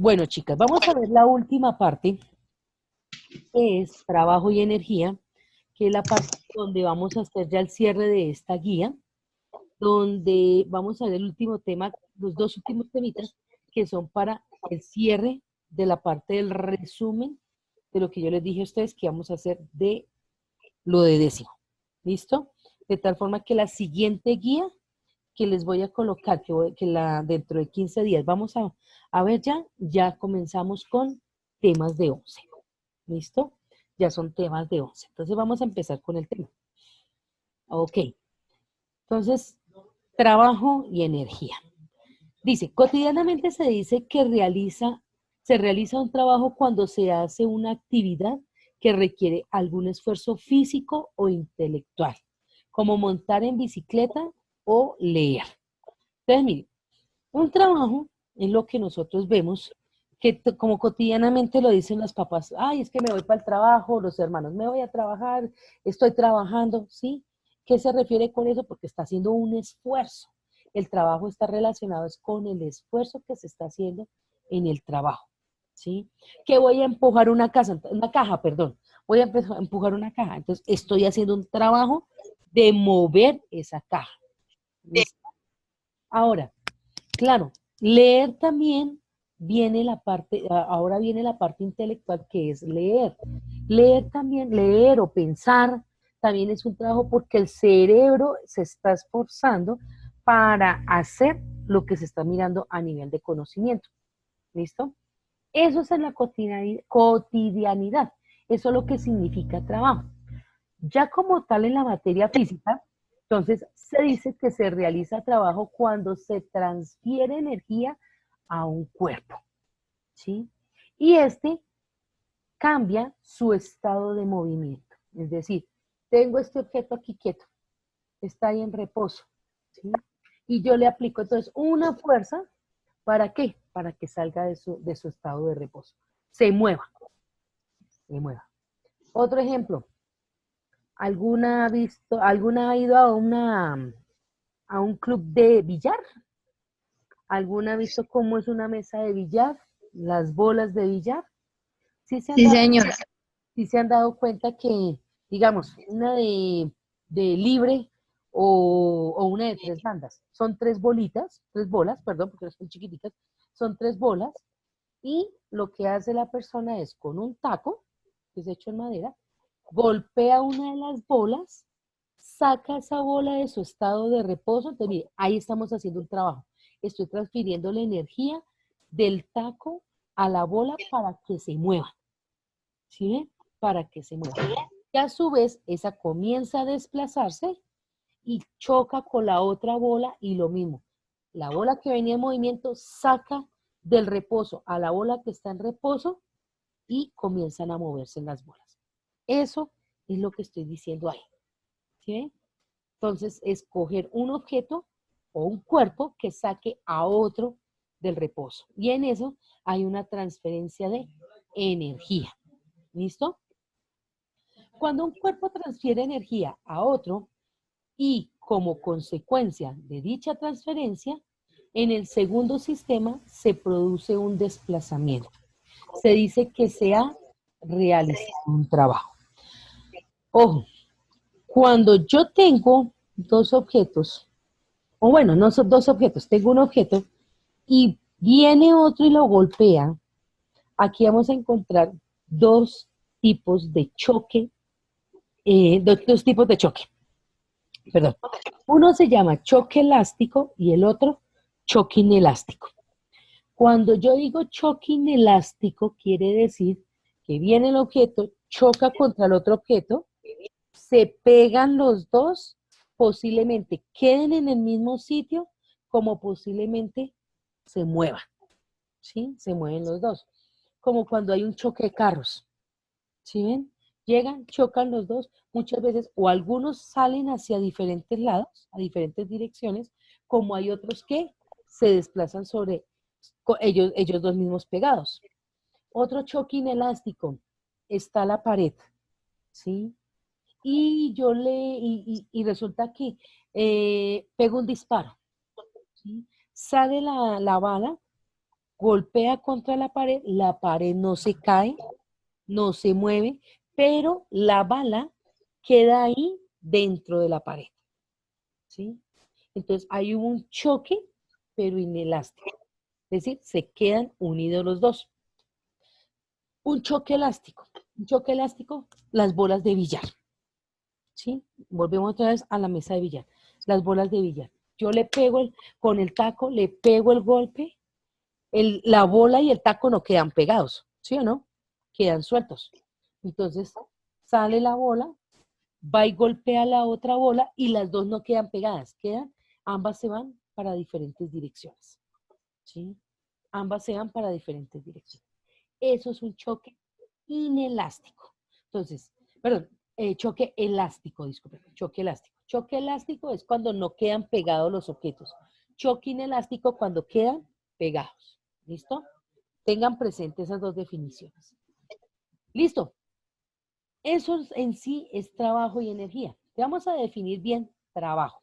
Bueno, chicas, vamos a ver la última parte, que es trabajo y energía, que es la parte donde vamos a hacer ya el cierre de esta guía, donde vamos a ver el último tema, los dos últimos temitas, que son para el cierre de la parte del resumen de lo que yo les dije a ustedes que vamos a hacer de lo de décimo. ¿Listo? De tal forma que la siguiente guía que les voy a colocar, dentro de 15 días vamos a ver ya comenzamos con temas de 11. ¿Listo? Ya son temas de 11. Entonces vamos a empezar con el tema. Ok. Entonces, trabajo y energía. Dice, cotidianamente se dice que se realiza un trabajo cuando se hace una actividad que requiere algún esfuerzo físico o intelectual, como montar en bicicleta o leer. Entonces, mire, un trabajo es lo que nosotros vemos, que como cotidianamente lo dicen los papás, ay, es que me voy para el trabajo, los hermanos, me voy a trabajar, estoy trabajando, ¿sí? ¿Qué se refiere con eso? Porque está haciendo un esfuerzo. El trabajo está relacionado es con el esfuerzo que se está haciendo en el trabajo, ¿sí? Que voy a empujar una caja, perdón, voy a empujar una caja, entonces estoy haciendo un trabajo de mover esa caja, ¿listo? Ahora, claro, leer también viene ahora viene la parte intelectual que es leer. Leer también, leer o pensar también es un trabajo porque el cerebro se está esforzando para hacer lo que se está mirando a nivel de conocimiento. ¿Listo? Eso es en la cotidianidad. Eso es lo que significa trabajo. Ya como tal en la materia física, entonces se dice que se realiza trabajo cuando se transfiere energía a un cuerpo, ¿sí? Y este cambia su estado de movimiento. Es decir, tengo este objeto aquí quieto, está ahí en reposo, ¿sí? Y yo le aplico entonces una fuerza, ¿para qué? Para que salga de su estado de reposo, se mueva, se mueva. Otro ejemplo, alguna ha ido a un club de billar? ¿Alguna ha visto cómo es una mesa de billar? Las bolas de billar. Sí se han Sí, dado, señora. sí se han dado cuenta que, digamos, una de libre o una de tres bandas. Son tres bolas, perdón, porque son chiquiticas, son tres bolas, y lo que hace la persona es con un taco, que es hecho en madera, golpea una de las bolas, saca esa bola de su estado de reposo. Entonces, mire, ahí estamos haciendo un trabajo. Estoy transfiriendo la energía del taco a la bola para que se mueva, ¿sí ven? Para que se mueva. Y a su vez, esa comienza a desplazarse y choca con la otra bola y lo mismo. La bola que venía en movimiento saca del reposo a la bola que está en reposo y comienzan a moverse en las bolas. Eso es lo que estoy diciendo ahí. ¿Sí ven? Entonces, escoger un objeto o un cuerpo que saque a otro del reposo. Y en eso hay una transferencia de energía. ¿Listo? Cuando un cuerpo transfiere energía a otro y como consecuencia de dicha transferencia, en el segundo sistema se produce un desplazamiento. Se dice que se ha realizado un trabajo. Ojo, cuando yo tengo dos objetos, o bueno, no son dos objetos, tengo un objeto y viene otro y lo golpea, aquí vamos a encontrar dos tipos de choque, dos tipos de choque, perdón. Uno se llama choque elástico y el otro choque inelástico. Cuando yo digo choque inelástico, quiere decir que viene el objeto, choca contra el otro objeto, se pegan los dos, posiblemente queden en el mismo sitio, como posiblemente se muevan, ¿sí? Se mueven los dos. Como cuando hay un choque de carros, ¿sí ven? Llegan, chocan los dos, muchas veces, o algunos salen hacia diferentes lados, a diferentes direcciones, como hay otros que se desplazan sobre ellos dos mismos pegados. Otro choque inelástico, está la pared, ¿sí? Y resulta que pego un disparo, ¿sí? Sale la bala golpea contra la pared no se cae, no se mueve, pero la bala queda ahí dentro de la pared, ¿sí? Entonces hay un choque, pero inelástico. Es decir, se quedan unidos los dos. Un choque elástico. Un choque elástico, las bolas de billar. ¿Sí? Volvemos otra vez a la mesa de billar. Las bolas de billar. Yo le pego con el taco, le pego el golpe, la bola y el taco no quedan pegados, ¿sí o no? Quedan sueltos. Entonces sale la bola, va y golpea la otra bola y las dos no quedan pegadas, ambas se van para diferentes direcciones, ¿sí? Ambas se van para diferentes direcciones. Eso es un choque inelástico. Entonces, perdón, choque elástico, disculpe, choque elástico. Choque elástico es cuando no quedan pegados los objetos. Choque inelástico cuando quedan pegados. ¿Listo? Tengan presentes esas dos definiciones. Listo. Eso en sí es trabajo y energía. Te vamos a definir bien trabajo.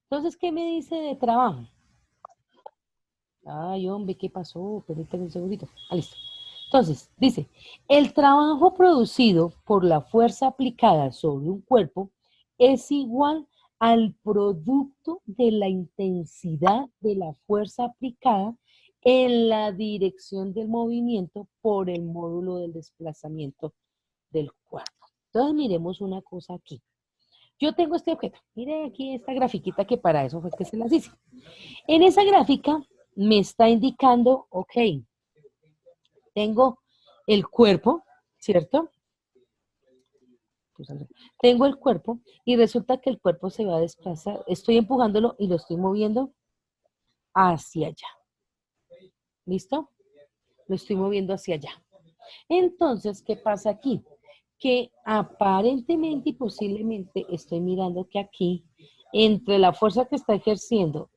Entonces, ¿qué me dice de trabajo? Ay, hombre, ¿qué pasó? Permítame un segundito. Ah, listo. Entonces, dice, el trabajo producido por la fuerza aplicada sobre un cuerpo es igual al producto de la intensidad de la fuerza aplicada en la dirección del movimiento por el módulo del desplazamiento del cuerpo. Entonces, miremos una cosa aquí. Yo tengo este objeto. Mire aquí esta grafiquita que para eso fue que se las hice. En esa gráfica me está indicando, ok, tengo el cuerpo, ¿cierto? Tengo el cuerpo y resulta que el cuerpo se va a desplazar. Estoy empujándolo y lo estoy moviendo hacia allá. ¿Listo? Lo estoy moviendo hacia allá. Entonces, ¿qué pasa aquí? Que aparentemente y posiblemente estoy mirando que aquí, entre la fuerza que está ejerciendo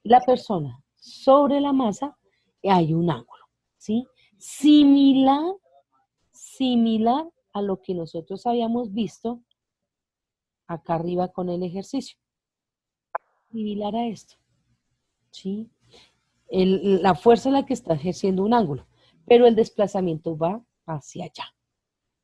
la persona sobre la masa, hay un ángulo, ¿sí? Similar a lo que nosotros habíamos visto acá arriba con el ejercicio. Similar a esto, ¿sí? La fuerza es la que está ejerciendo un ángulo, pero el desplazamiento va hacia allá,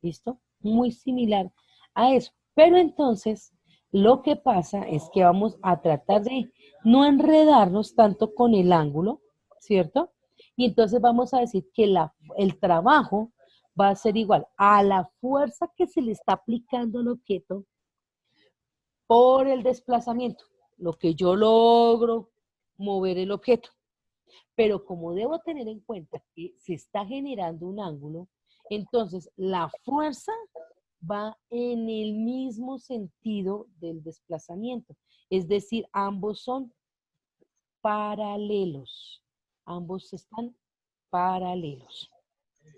¿listo? Muy similar a eso. Pero entonces, lo que pasa es que vamos a tratar de no enredarnos tanto con el ángulo, ¿cierto? Y entonces vamos a decir que el trabajo va a ser igual a la fuerza que se le está aplicando al objeto por el desplazamiento, lo que yo logro mover el objeto. Pero como debo tener en cuenta que se está generando un ángulo, entonces la fuerza va en el mismo sentido del desplazamiento. Es decir, ambos son paralelos. Ambos están paralelos.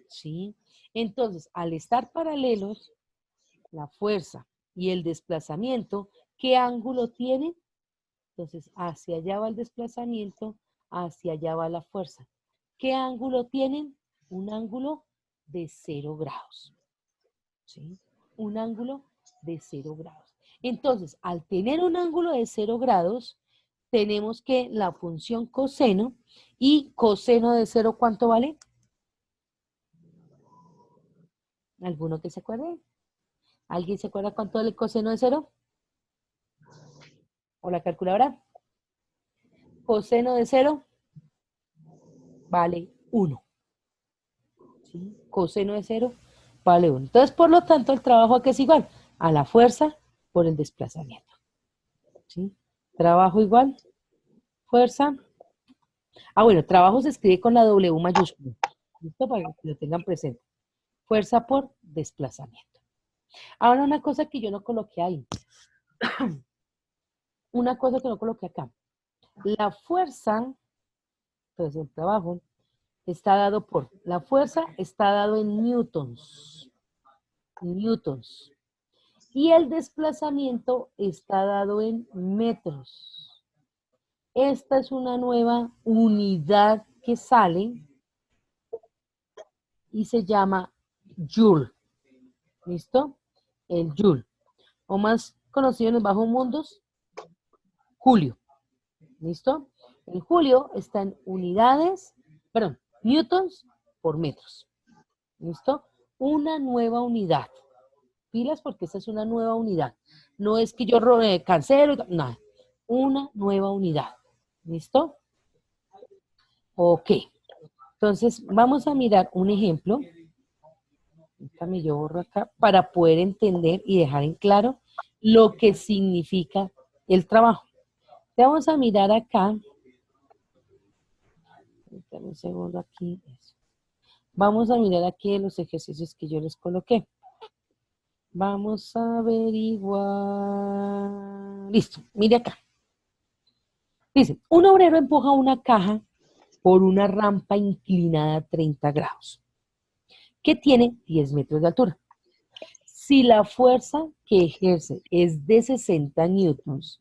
¿Sí? Entonces, al estar paralelos, la fuerza y el desplazamiento, ¿qué ángulo tienen? Entonces, hacia allá va el desplazamiento, hacia allá va la fuerza. ¿Qué ángulo tienen? Un ángulo de 0 grados. ¿Sí? Un ángulo de 0 grados. Entonces, al tener un ángulo de 0 grados, tenemos que la función coseno, y coseno de 0, ¿cuánto vale? ¿Alguno que se acuerde? ¿Alguien se acuerda cuánto vale el coseno de 0? ¿O la calculadora? Coseno de 0 vale 1. ¿Sí? Coseno de 0 vale 1. Entonces, por lo tanto, el trabajo aquí es igual a la fuerza por el desplazamiento. ¿Sí? Trabajo igual, fuerza. Bueno, trabajo se escribe con la W mayúscula. ¿Listo? Para que lo tengan presente. Fuerza por desplazamiento. Ahora, una cosa que yo no coloqué ahí. Una cosa que no coloqué acá. La fuerza, entonces el trabajo, está dado por, la fuerza está dado en newtons. Newtons. Y el desplazamiento está dado en metros. Esta es una nueva unidad que sale y se llama Joule. ¿Listo? El Joule. O más conocido en los bajos mundos, Julio. ¿Listo? El Julio está en unidades perdón, newtons por metros. ¿Listo? Una nueva unidad. Pilas porque esta es una nueva unidad. No es que yo cancelo, nada. Una nueva unidad. ¿Listo? Ok. Entonces, vamos a mirar un ejemplo. Déjame yo borro acá para poder entender y dejar en claro lo que significa el trabajo. Vamos a mirar acá. Dame un segundo aquí. Vamos a mirar aquí los ejercicios que yo les coloqué. Vamos a averiguar. Listo, mire acá. Dice, un obrero empuja una caja por una rampa inclinada a 30 grados, que tiene 10 metros de altura. Si la fuerza que ejerce es de 60 newtons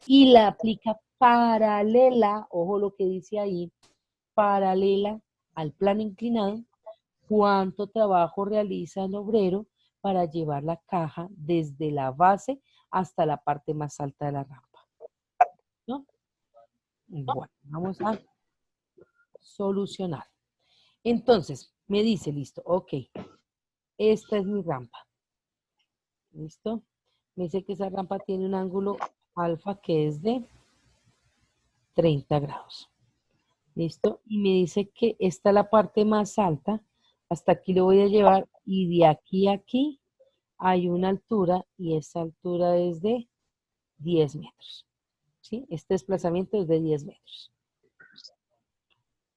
y la aplica paralela, ojo lo que dice ahí, paralela al plano inclinado, ¿cuánto trabajo realiza el obrero para llevar la caja desde la base hasta la parte más alta de la rampa? ¿No? Bueno, vamos a solucionar. Entonces, me dice, listo, ok, esta es mi rampa. ¿Listo? Me dice que esa rampa tiene un ángulo alfa que es de 30 grados. ¿Listo? Y me dice que esta es la parte más alta. Hasta aquí lo voy a llevar y de aquí a aquí hay una altura y esa altura es de 10 metros. ¿Sí? Este desplazamiento es de 10 metros.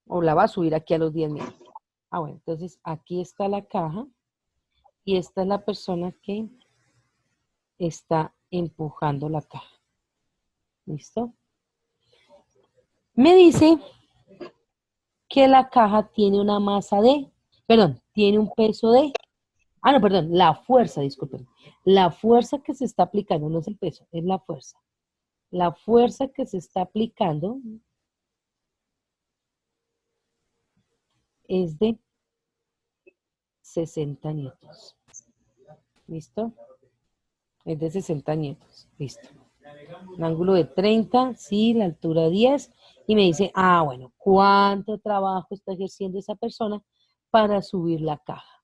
O la va a subir aquí a los 10 metros. Ah, bueno, entonces aquí está la caja y esta es la persona que está empujando la caja. ¿Listo? Me dice que la caja tiene una masa de, perdón, tiene un peso de, no, perdón, la fuerza, disculpen. La fuerza que se está aplicando, no es el peso, es la fuerza. La fuerza que se está aplicando es de 60 newtons. ¿Listo? Es de 60 newtons. Listo. Un ángulo de 30, sí, la altura 10. Y me dice, bueno, ¿cuánto trabajo está ejerciendo esa persona para subir la caja?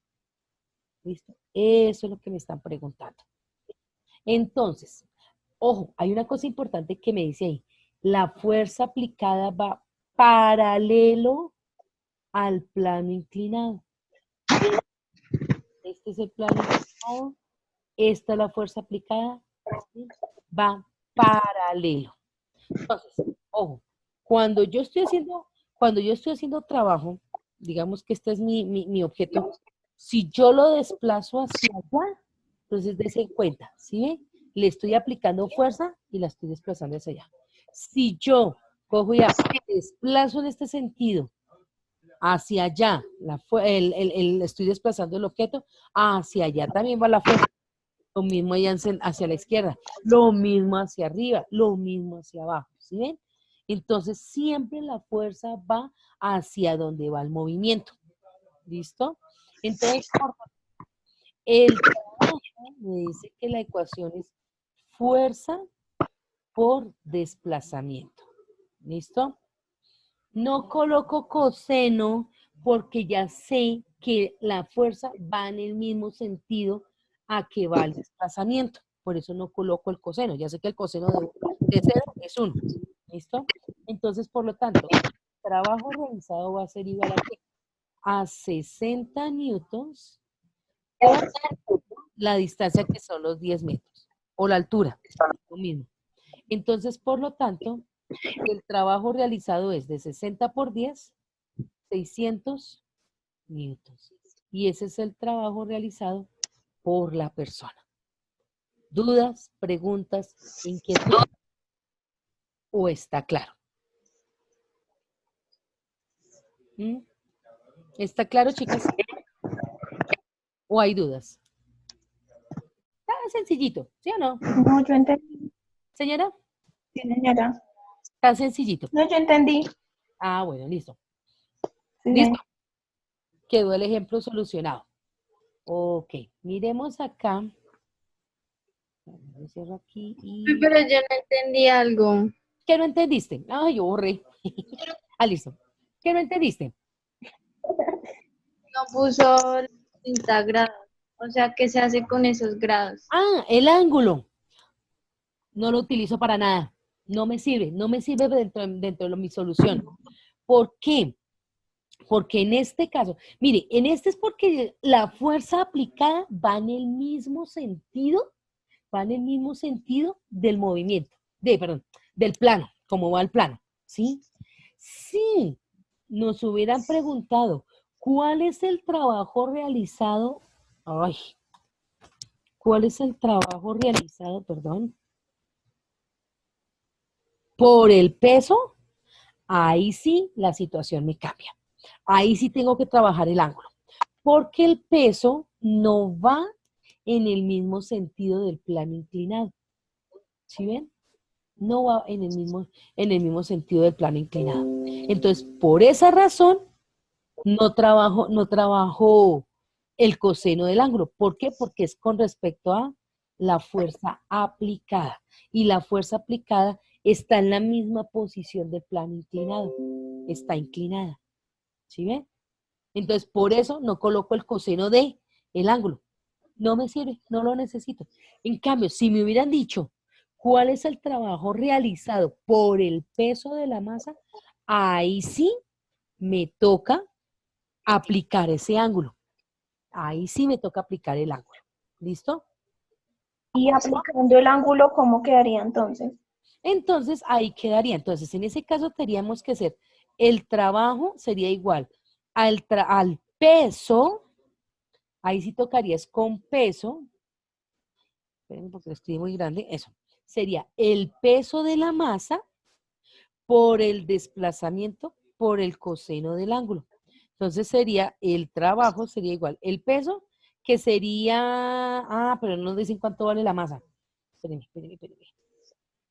¿Listo? Eso es lo que me están preguntando. Entonces, ojo, hay una cosa importante que me dice ahí. La fuerza aplicada va paralelo al plano inclinado. Este es el plano inclinado. Esta es la fuerza aplicada. ¿Sí? Va paralelo. Entonces, ojo, cuando yo estoy haciendo trabajo, digamos que este es mi objeto, si yo lo desplazo hacia allá, entonces dése cuenta, ¿sí ve? Le estoy aplicando fuerza y la estoy desplazando hacia allá. Si yo cojo y desplazo en este sentido hacia allá, estoy desplazando el objeto, hacia allá también va la fuerza. Lo mismo allá hacia la izquierda, lo mismo hacia arriba, lo mismo hacia abajo, ¿sí ven? Entonces siempre la fuerza va hacia donde va el movimiento, ¿listo? Entonces, el trabajo me dice que la ecuación es fuerza por desplazamiento, ¿listo? No coloco coseno porque ya sé que la fuerza va en el mismo sentido a que va el desplazamiento. Por eso no coloco el coseno. Ya sé que el coseno de 0 es 1. ¿Listo? Entonces, por lo tanto, el trabajo realizado va a ser igual a, ¿qué? A 60 newtons por la distancia que son los 10 metros. O la altura. Lo mismo. Entonces, por lo tanto, el trabajo realizado es de 60 por 10, 600 newtons. Y ese es el trabajo realizado por la persona. ¿Dudas, preguntas, inquietudes? ¿O está claro? ¿Mm? ¿Está claro, chicas? ¿O hay dudas? Está sencillito, ¿sí o no? No, yo entendí. Señora, Sí, señora. está sencillito. No, yo entendí. Bueno, listo. Sí, Listo. Quedó el ejemplo solucionado. Ok, miremos acá. Lo cierro aquí y... Pero yo no entendí algo. ¿Qué no entendiste? Yo borré. Listo. ¿Qué no entendiste? puso 30 grados. O sea, ¿qué se hace con esos grados? Ah, el ángulo. No lo utilizo para nada. No me sirve. No me sirve dentro de mi solución. ¿Por qué? Porque en este caso, mire, en este es porque la fuerza aplicada va en el mismo sentido, va en el mismo sentido del movimiento, perdón, del plano, como va el plano, ¿sí? Si nos hubieran preguntado, ¿cuál es el trabajo realizado? Ay, ¿cuál es el trabajo realizado, perdón, por el peso? Ahí sí la situación me cambia. Ahí sí tengo que trabajar el ángulo. Porque el peso no va en el mismo sentido del plano inclinado. ¿Sí ven? No va en el mismo sentido del plano inclinado. Entonces, por esa razón, no trabajo el coseno del ángulo. ¿Por qué? Porque es con respecto a la fuerza aplicada. Y la fuerza aplicada está en la misma posición del plano inclinado. Está inclinada. ¿Sí ven? Entonces, por eso no coloco el coseno de el ángulo. No me sirve, no lo necesito. En cambio, si me hubieran dicho cuál es el trabajo realizado por el peso de la masa, ahí sí me toca aplicar ese ángulo. Ahí sí me toca aplicar el ángulo. ¿Listo? Y aplicando el ángulo, ¿cómo quedaría entonces? Entonces, ahí quedaría. Entonces, en ese caso, tendríamos que hacer el trabajo sería igual al peso. Ahí sí tocaría es con peso. Espérenme porque lo escribí muy grande. Eso. Sería el peso de la masa por el desplazamiento por el coseno del ángulo. Entonces sería el trabajo, sería igual. El peso, que sería. Pero no nos dicen cuánto vale la masa. Espérenme.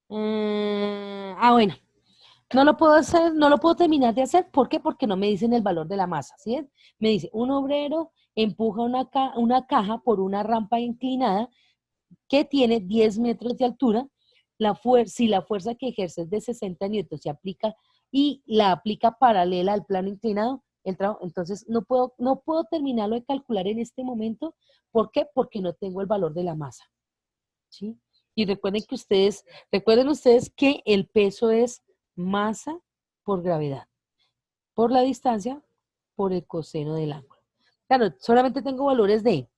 Bueno. No lo puedo hacer, no lo puedo terminar de hacer. ¿Por qué? Porque no me dicen el valor de la masa. ¿Sí es? Me dice, un obrero empuja una caja por una rampa inclinada que tiene 10 metros de altura. Si la fuerza que ejerce es de 60 newtons se aplica y la aplica paralela al plano inclinado, entonces no puedo terminarlo de calcular en este momento. ¿Por qué? Porque no tengo el valor de la masa. ¿Sí? Y recuerden ustedes que el peso es masa por gravedad, por la distancia, por el coseno del ángulo. Claro, solamente tengo valores de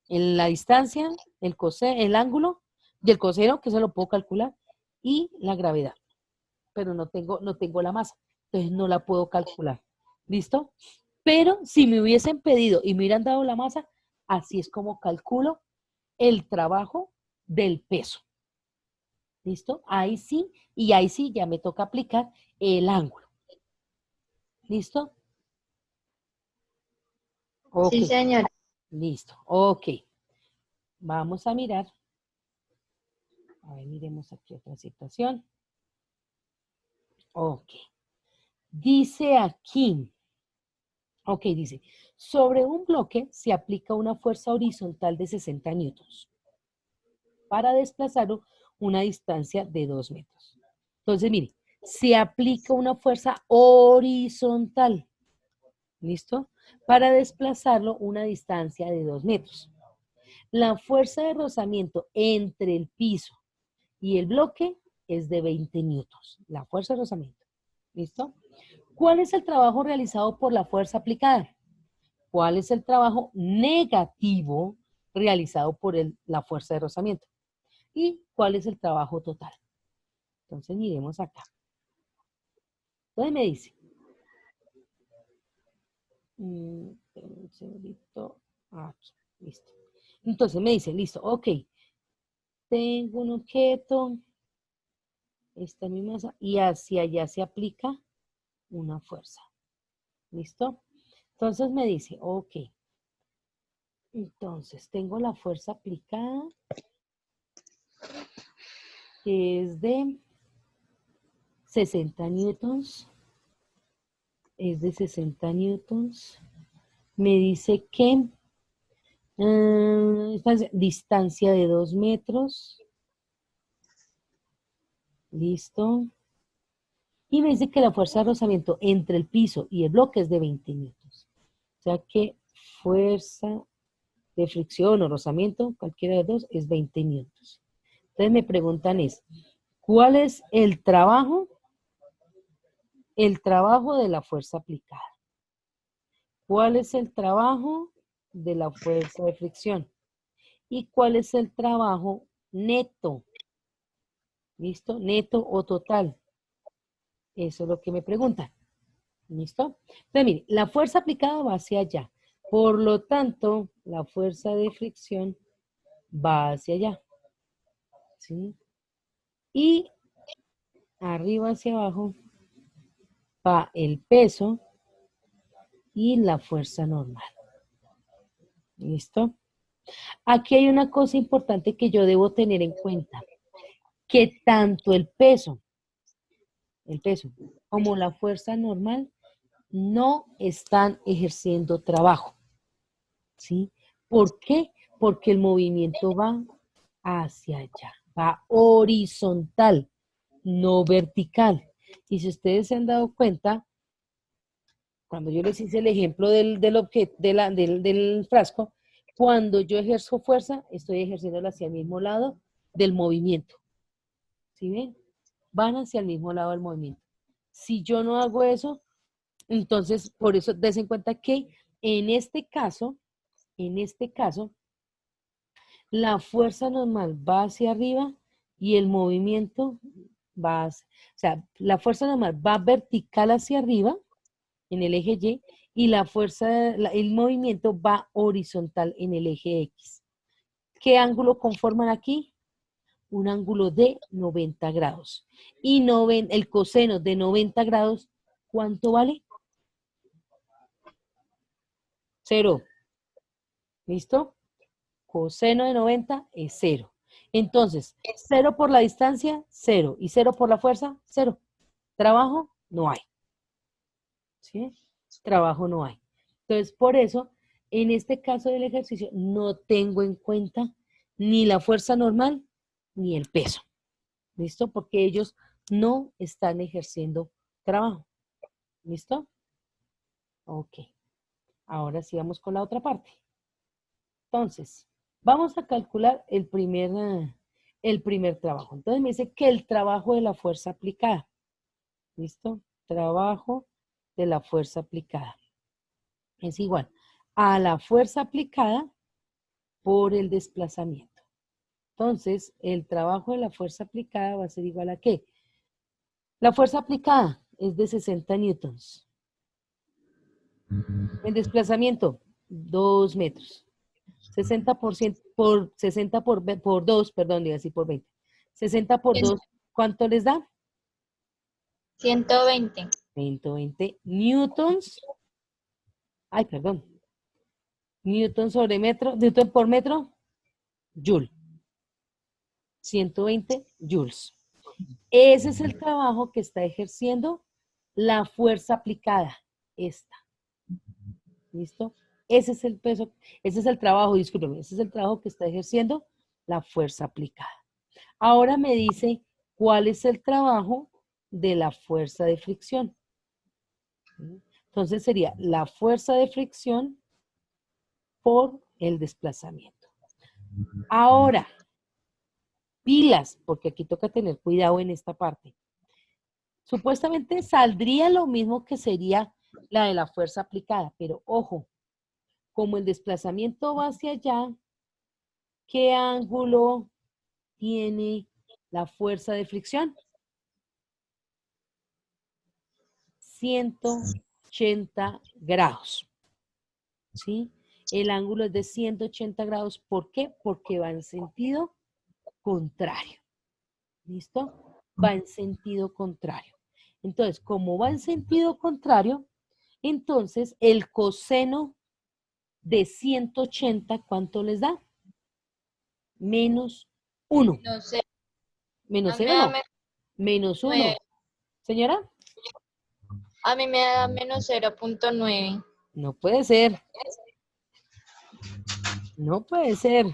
en la distancia, el ángulo del coseno, que se lo puedo calcular, y la gravedad, pero no tengo la masa, entonces no la puedo calcular. ¿Listo? Pero si me hubiesen pedido y me hubieran dado la masa, así es como calculo el trabajo del peso. ¿Listo? Ahí sí, y ahí sí ya me toca aplicar el ángulo. ¿Listo? Ok, Sí, señora. listo. Ok. Vamos a mirar. A ver, miremos aquí otra situación. Ok. Dice aquí, dice, sobre un bloque se aplica una fuerza horizontal de 60 newtons para desplazarlo una distancia de 2 metros. Entonces, mire, se aplica una fuerza horizontal, ¿listo? Para desplazarlo una distancia de 2 metros. La fuerza de rozamiento entre el piso y el bloque es de 20 newtons, la fuerza de rozamiento, ¿listo? ¿Cuál es el trabajo realizado por la fuerza aplicada? ¿Cuál es el trabajo negativo realizado por la fuerza de rozamiento? ¿Y cuál es el trabajo total? Entonces miremos acá. Entonces me dice, un segundito, aquí, listo. Entonces me dice, listo, ok, tengo un objeto, esta es mi masa, y hacia allá se aplica una fuerza. ¿Listo? Entonces me dice, ok, entonces tengo la fuerza aplicada, que es de 60 newtons, es de 60 newtons. Me dice que distancia de 2 metros, listo. Y me dice que la fuerza de rozamiento entre el piso y el bloque es de 20 newtons. O sea que fuerza de fricción o rozamiento, cualquiera de los dos, es 20 newtons. Entonces me preguntan es, ¿cuál es el trabajo? El trabajo de la fuerza aplicada. ¿Cuál es el trabajo de la fuerza de fricción? ¿Y cuál es el trabajo neto? ¿Listo? Neto o total. Eso es lo que me preguntan. ¿Listo? Entonces, mire, la fuerza aplicada va hacia allá. Por lo tanto, la fuerza de fricción va hacia allá. ¿Sí? Y arriba hacia abajo va el peso y la fuerza normal. ¿Listo? Aquí hay una cosa importante que yo debo tener en cuenta, que tanto el peso, como la fuerza normal no están ejerciendo trabajo. ¿Sí? ¿Por qué? Porque el movimiento va hacia allá, va horizontal, no vertical. Y si ustedes se han dado cuenta, cuando yo les hice el ejemplo del frasco, cuando yo ejerzo fuerza, estoy ejerciéndola hacia el mismo lado del movimiento. ¿Sí ven? Van hacia el mismo lado del movimiento. Si yo no hago eso, entonces, por eso, des en cuenta que en este caso, la fuerza normal va hacia arriba y el movimiento va hacia, o sea, la fuerza normal va vertical hacia arriba en el eje Y y la fuerza, el movimiento va horizontal en el eje X. ¿Qué ángulo conforman aquí? Un ángulo de 90 grados. Y el coseno de 90 grados, ¿cuánto vale? 0. ¿Listo? Coseno de 90 es 0. Entonces, 0 por la distancia, 0. Y 0 por la fuerza, 0. Trabajo, no hay. ¿Sí? Trabajo no hay. Entonces, por eso, en este caso del ejercicio, no tengo en cuenta ni la fuerza normal ni el peso. ¿Listo? Porque ellos no están ejerciendo trabajo. ¿Listo? Ok. Ahora sí vamos con la otra parte. Entonces, vamos a calcular el primer trabajo. Entonces me dice que el trabajo de la fuerza aplicada. ¿Listo? Trabajo de la fuerza aplicada. Es igual a la fuerza aplicada por el desplazamiento. Entonces, el trabajo de la fuerza aplicada va a ser igual a ¿qué? La fuerza aplicada es de 60 newtons. El desplazamiento, 2 metros. 60% por 60 por 2, perdón, diga así por 20. 60 por 2, ¿cuánto les da? 120. 120 newtons. Ay, perdón. Newton sobre metro, newton por metro, joule. 120 joules. Ese es el trabajo que está ejerciendo la fuerza aplicada, esta. ¿Listo? Ese es el peso, ese es el trabajo, discúlpeme, ese es el trabajo que está ejerciendo la fuerza aplicada. Ahora me dice cuál es el trabajo de la fuerza de fricción. Entonces sería la fuerza de fricción por el desplazamiento. Ahora, pilas, porque aquí toca tener cuidado en esta parte. Supuestamente saldría lo mismo que sería la de la fuerza aplicada, pero ojo, como el desplazamiento va hacia allá, ¿qué ángulo tiene la fuerza de fricción? 180 grados. ¿Sí? El ángulo es de 180 grados. ¿Por qué? Porque va en sentido contrario. ¿Listo? Va en sentido contrario. Entonces, como va en sentido contrario, entonces el coseno de 180, ¿cuánto les da? Menos 1. No sé. Menos A mí 0 me da no. Menos 1. nueve. Señora, A mí me da menos 0.9. no puede ser. No puede ser.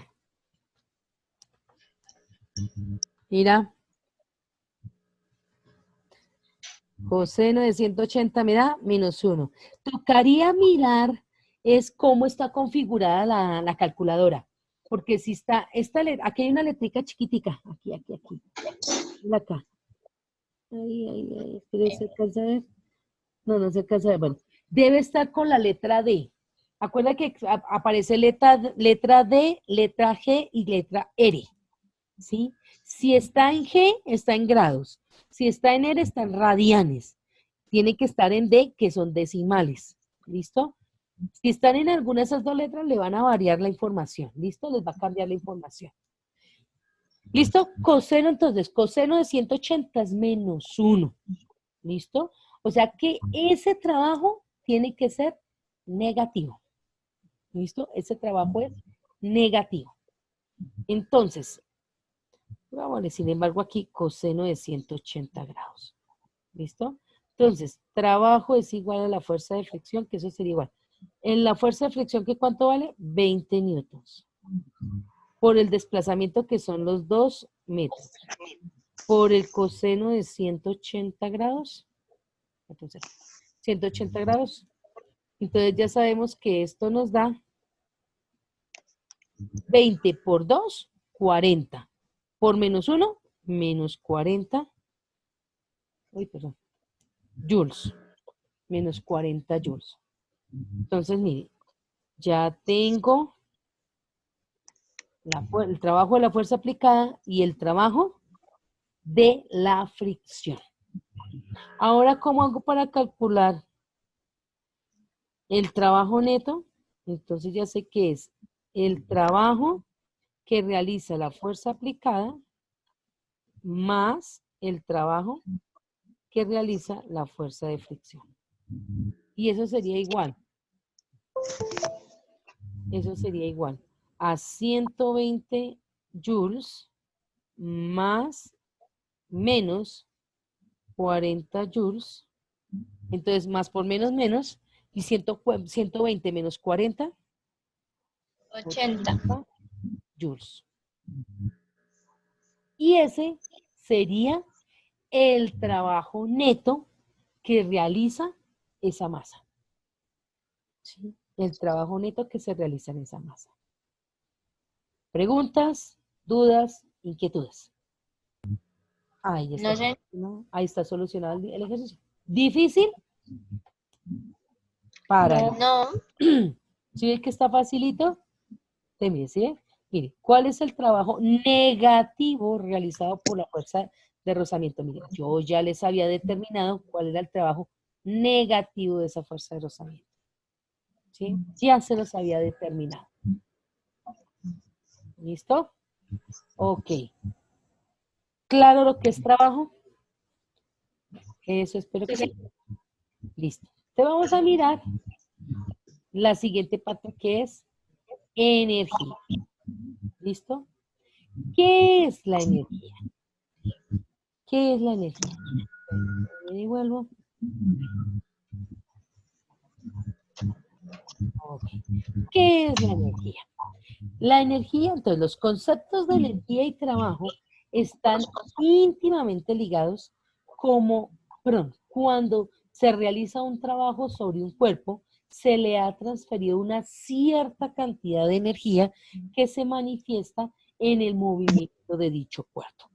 Mira. Coseno de 180 me da menos 1. Tocaría mirar es cómo está configurada la calculadora. Porque si está, aquí hay una letrica chiquitica, aquí, mira acá. Ahí, ¿pero se alcanza a ver? No, no se alcanza a ver. Bueno, debe estar con la letra D. Acuerda que aparece letra D, letra G y letra R. ¿Sí? Si está en G, está en grados. Si está en R, está en radianes. Tiene que estar en D, que son decimales. ¿Listo? Si están en alguna de esas dos letras, le van a variar la información. ¿Listo? Les va a cambiar la información. ¿Listo? Coseno, entonces, coseno de 180 es menos 1. ¿Listo? O sea que ese trabajo tiene que ser negativo. ¿Listo? Ese trabajo es negativo. Entonces, vamos a ver, sin embargo, aquí coseno de 180 grados. ¿Listo? Entonces, trabajo es igual a la fuerza de fricción, que eso sería igual. En la fuerza de fricción, ¿qué cuánto vale? 20 newtons. Por el desplazamiento que son los 2 metros. Por el coseno de 180 grados. Entonces, 180 grados. Entonces ya sabemos que esto nos da 20 por 2, 40. Por menos 1, menos 40. Uy, perdón. Joules. Menos 40 joules. Entonces, mire, ya tengo el trabajo de la fuerza aplicada y el trabajo de la fricción. Ahora, ¿cómo hago para calcular el trabajo neto? Entonces ya sé que es el trabajo que realiza la fuerza aplicada más el trabajo que realiza la fuerza de fricción. Y eso sería igual. Eso sería igual a 120 joules más menos 40 joules. Entonces, más por menos, y 120 menos 40. 80. Joules. Y ese sería el trabajo neto que realiza esa masa. ¿Sí? El trabajo neto que se realiza en esa masa. ¿Preguntas, dudas, inquietudes? Ahí está. No sé. Ahí está solucionado el ejercicio. ¿Difícil? Para. No. ¿Sí ves que está facilito? Mire, ¿sí? Mire, ¿cuál es el trabajo negativo realizado por la fuerza de rozamiento? Mire, yo ya les había determinado cuál era el trabajo negativo de esa fuerza de rozamiento. ¿Sí? Ya se los había determinado. ¿Listo? Ok. ¿Claro lo que es trabajo? Eso espero que sí. Listo. Te vamos a mirar la siguiente parte que es energía. ¿Listo? ¿Qué es la energía? ¿Qué es la energía? Me devuelvo. Okay. ¿Qué es la energía? La energía, entonces, los conceptos de energía y trabajo están íntimamente ligados cuando se realiza un trabajo sobre un cuerpo, se le ha transferido una cierta cantidad de energía que se manifiesta en el movimiento de dicho cuerpo.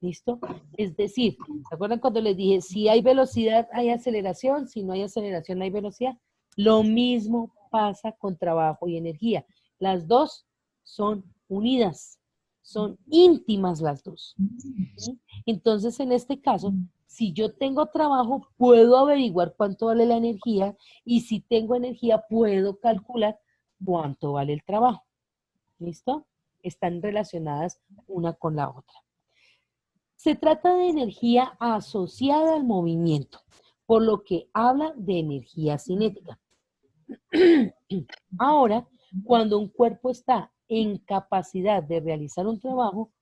¿Listo? Es decir, ¿se acuerdan cuando les dije, si hay velocidad, hay aceleración, si no hay aceleración, no hay velocidad? Lo mismo pasa con trabajo y energía. Las dos son unidas, son íntimas las dos. ¿Sí? Entonces, en este caso, si yo tengo trabajo, puedo averiguar cuánto vale la energía y si tengo energía, puedo calcular cuánto vale el trabajo. ¿Listo? Están relacionadas una con la otra. Se trata de energía asociada al movimiento, por lo que habla de energía cinética. Ahora, cuando un cuerpo está en capacidad de realizar un trabajo,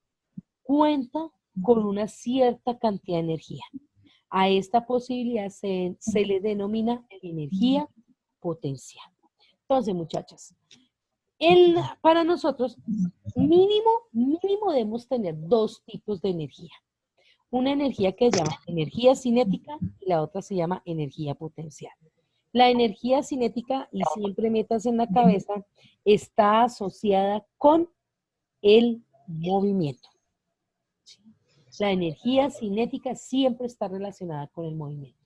cuenta con una cierta cantidad de energía. A esta posibilidad se le denomina energía potencial. Entonces, muchachas, para nosotros, mínimo debemos tener dos tipos de energía. Una energía que se llama energía cinética y la otra se llama energía potencial. La energía cinética, y siempre metas en la cabeza, está asociada con el movimiento. La energía cinética siempre está relacionada con el movimiento.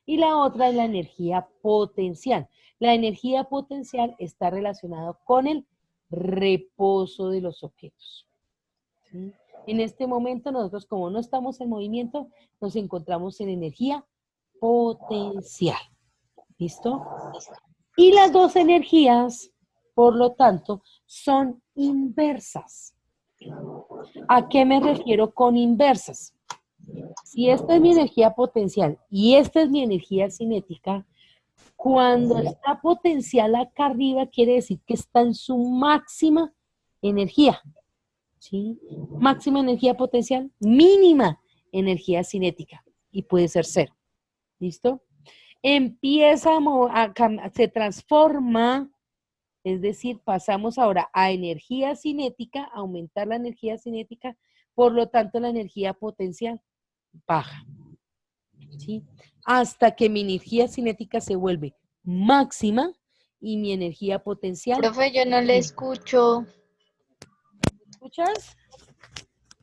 Y la otra es la energía potencial. La energía potencial está relacionada con el reposo de los objetos. ¿Sí? En este momento nosotros, como no estamos en movimiento, nos encontramos en energía potencial. ¿Listo? Y las dos energías, por lo tanto, son inversas. ¿A qué me refiero con inversas? Si esta es mi energía potencial y esta es mi energía cinética, cuando está potencial acá arriba quiere decir que está en su máxima energía. ¿Sí? Máxima energía potencial, mínima energía cinética. Y puede ser cero. ¿Listo? Empieza se transforma, es decir, pasamos ahora a energía cinética, aumentar la energía cinética, por lo tanto la energía potencial baja. ¿Sí? Hasta que mi energía cinética se vuelve máxima y mi energía potencial. Profe, yo no le escucho. ¿Me escuchas?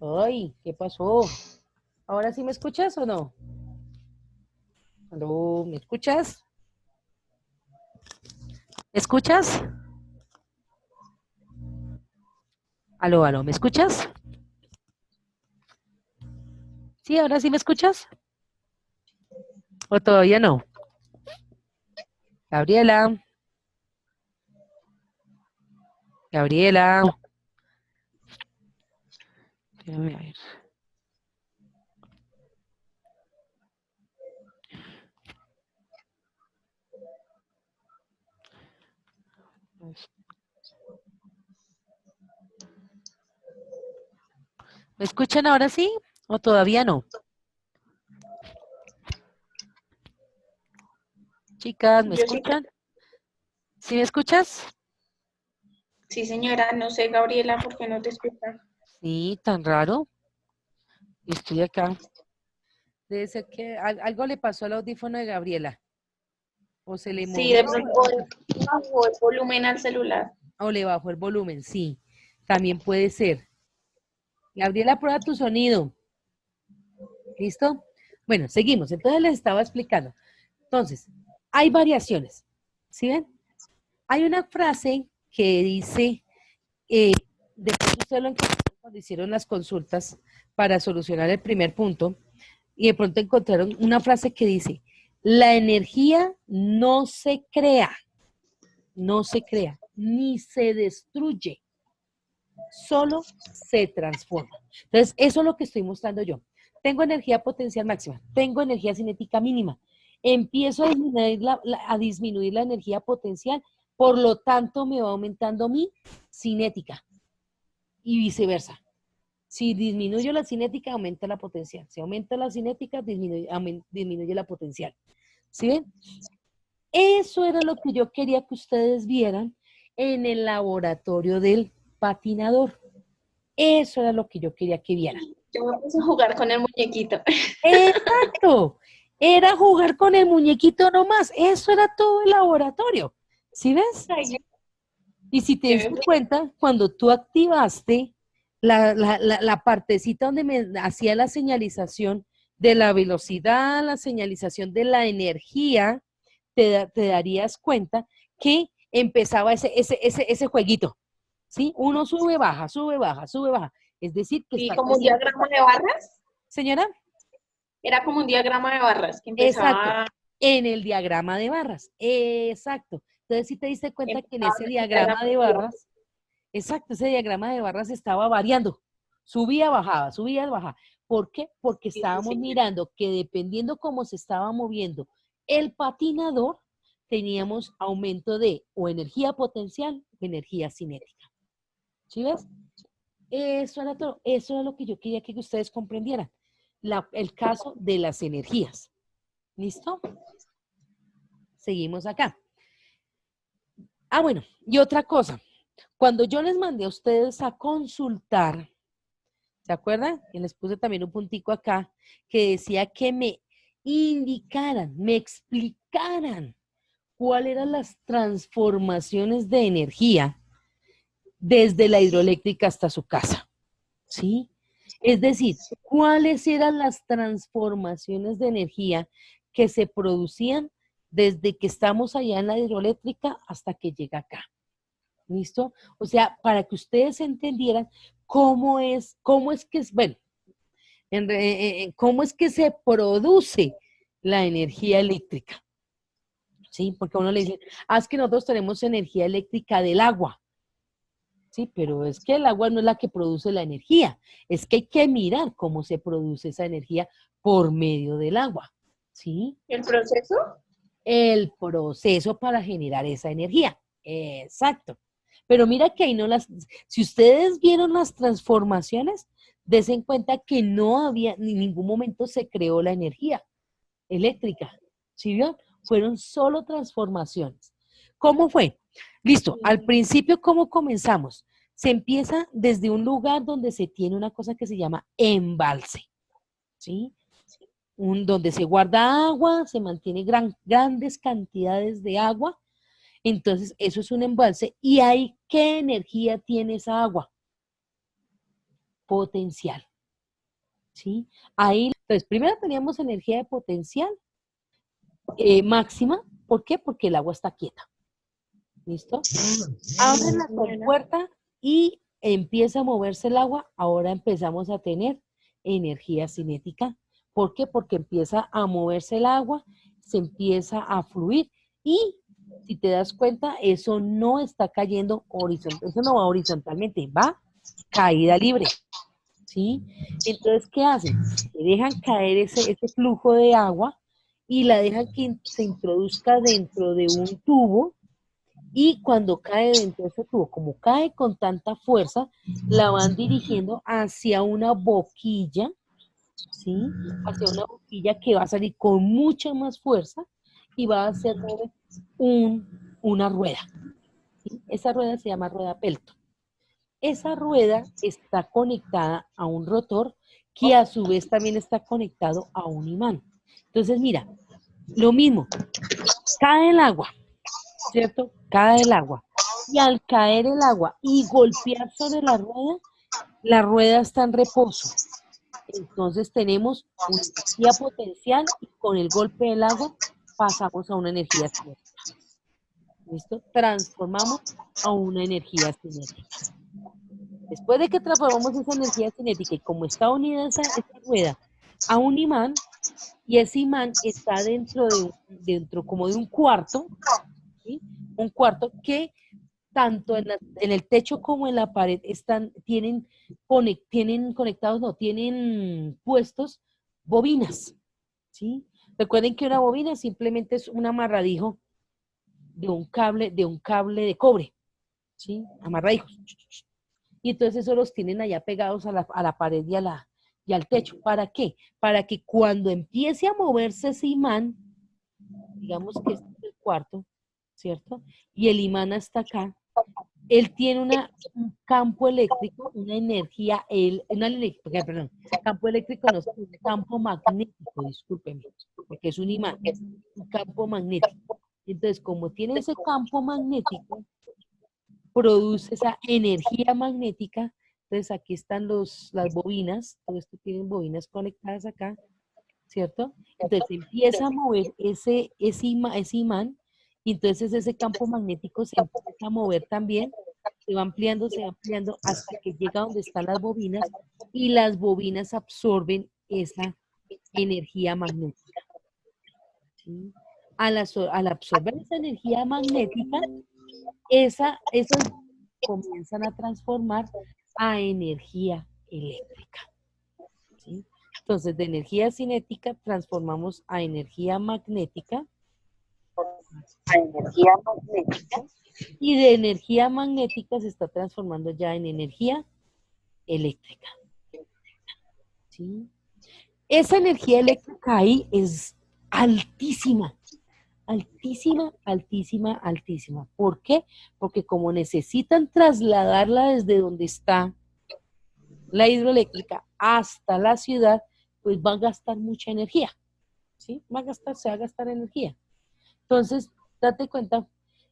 Ay, ¿qué pasó? ¿Ahora sí me escuchas o no? ¿Aló? ¿Me escuchas? ¿Me escuchas? ¿Aló, aló? ¿Me escuchas? ¿Sí? ¿Ahora sí me escuchas? ¿O todavía no? Gabriela. Gabriela. Déjame ver. ¿Me escuchan ahora sí? ¿O todavía no? Chicas, ¿me Yo sí, escuchan? ¿Sí me escuchas? sí, señora, no sé, Gabriela, ¿por qué no te escucha? Sí, tan raro. Estoy acá. Debe ser que algo le pasó al audífono de Gabriela. O se le Sí, de movió pronto bajó el volumen al celular. o le bajó el volumen. Sí, también puede ser. Gabriela, prueba tu sonido. ¿Listo? Bueno, seguimos. Entonces les estaba explicando. Entonces, hay variaciones. ¿Sí ven? Hay una frase que dice, después ustedes lo encontraron cuando hicieron las consultas para solucionar el primer punto, y de pronto encontraron una frase que dice, la energía no se crea, ni se destruye, solo se transforma. Entonces, eso es lo que estoy mostrando yo. Tengo energía potencial máxima, tengo energía cinética mínima, empiezo a disminuir la energía potencial, por lo tanto me va aumentando mi cinética y viceversa. Si disminuyo la cinética, aumenta la potencial. Si aumenta la cinética, disminuye la potencial. ¿Sí ven? Eso era lo que yo quería que ustedes vieran en el laboratorio del patinador. Eso era lo que yo quería que vieran. Yo me puse a jugar con el muñequito. Exacto. Era jugar con el muñequito nomás. Eso era todo el laboratorio. ¿Sí ves? Ay, Y si te yo diste me fui. cuenta, cuando tú activaste la partecita donde me hacía la señalización de la velocidad, la señalización de la energía, te darías cuenta que empezaba ese jueguito, ¿sí? Uno sube, baja, sube, baja, sube, baja. Es decir, que Sí, está como un creciendo. diagrama de barras. Señora, Era como un diagrama de barras que exacto, empezaba, en el diagrama de barras, exacto. Entonces, si te diste cuenta que en empezaba ese súper diagrama de rápido. barras, exacto, ese diagrama de barras estaba variando. Subía, bajaba, subía, bajaba. ¿Por qué? Porque Sí, sí, estábamos sí. mirando que dependiendo cómo se estaba moviendo el patinador, teníamos aumento de o energía potencial o energía cinética. ¿Sí ves? Eso era todo. Eso era lo que yo quería que ustedes comprendieran. El caso de las energías. ¿Listo? Seguimos acá. Ah, bueno, y otra cosa. Cuando yo les mandé a ustedes a consultar, ¿se acuerdan? Y les puse también un puntico acá que decía que me indicaran, me explicaran cuáles eran las transformaciones de energía desde la hidroeléctrica hasta su casa, ¿sí? Es decir, cuáles eran las transformaciones de energía que se producían desde que estamos allá en la hidroeléctrica hasta que llega acá. ¿Listo? O sea, para que ustedes entendieran cómo es que es, bueno, cómo es que se produce la energía eléctrica. ¿Sí? Porque a uno le dice, es que nosotros tenemos energía eléctrica del agua. Sí, pero es que el agua no es la que produce la energía, es que hay que mirar cómo se produce esa energía por medio del agua, ¿sí? ¿El proceso? El proceso para generar esa energía, exacto. Pero mira que ahí no si ustedes vieron las transformaciones, desen cuenta que no había, en ningún momento se creó la energía eléctrica, ¿sí vio? Fueron solo transformaciones. ¿Cómo fue? Listo, al principio, ¿cómo comenzamos? Se empieza desde un lugar donde se tiene una cosa que se llama embalse, ¿sí? Donde se guarda agua, se mantiene grandes cantidades de agua, entonces eso es un embalse. ¿Y ahí qué energía tiene esa agua? Potencial, ¿sí? Ahí, entonces, primero teníamos energía de potencial máxima, ¿por qué? Porque el agua está quieta. ¿Listo? Abren la compuerta y empieza a moverse el agua. Ahora empezamos a tener energía cinética. ¿Por qué? Porque empieza a moverse el agua, se empieza a fluir y si te das cuenta, eso no está cayendo horizontal, eso no va horizontalmente, va caída libre. ¿Sí? Entonces, ¿qué hacen? Que dejan caer ese flujo de agua y la dejan que se introduzca dentro de un tubo y cuando cae dentro de ese tubo, como cae con tanta fuerza, la van dirigiendo hacia una boquilla, ¿sí? Hacia una boquilla que va a salir con mucha más fuerza y va a hacer una rueda. ¿Sí? Esa rueda se llama rueda Pelton. Esa rueda está conectada a un rotor que a su vez también está conectado a un imán. Entonces, mira, lo mismo, cae el agua, ¿cierto? Cae el agua. Y al caer el agua y golpear sobre la rueda está en reposo. Entonces tenemos una energía potencial y con el golpe del agua pasamos a una energía cinética. ¿Listo? Transformamos a una energía cinética. Después de que transformamos esa energía cinética y como está unida esa rueda a un imán, y ese imán está dentro como de un cuarto, ¿sí? Un cuarto que tanto en el techo como en la pared tienen conectados, no, tienen puestos bobinas, ¿sí? Recuerden que una bobina simplemente es un amarradijo de un cable de cobre, ¿sí? Amarradijos. Y entonces eso los tienen allá pegados a la pared y al techo. ¿Para qué? Para que cuando empiece a moverse ese imán, digamos que este es el cuarto, ¿cierto? Y el imán está acá, él tiene un campo eléctrico, una energía, perdón, campo eléctrico no, un campo magnético, discúlpeme, porque es un imán, un campo magnético. Entonces, como tiene ese campo magnético, produce esa energía magnética. Entonces, aquí están las bobinas, todo esto tienen bobinas conectadas acá, ¿cierto? Entonces, empieza a mover ese imán, y entonces ese campo magnético se empieza a mover también, se va ampliando hasta que llega donde están las bobinas y las bobinas absorben esa energía magnética. ¿Sí? Al absorber esa energía magnética, esas comienzan a transformar a energía eléctrica. ¿Sí? Entonces, de energía cinética transformamos a energía magnética. Y de energía magnética se está transformando ya en energía eléctrica. ¿Sí? Esa energía eléctrica ahí es altísima, altísima, altísima, altísima. ¿Por qué? Porque como necesitan trasladarla desde donde está la hidroeléctrica hasta la ciudad, pues va a gastar mucha energía. ¿Sí? Se va a gastar energía. Entonces, date cuenta,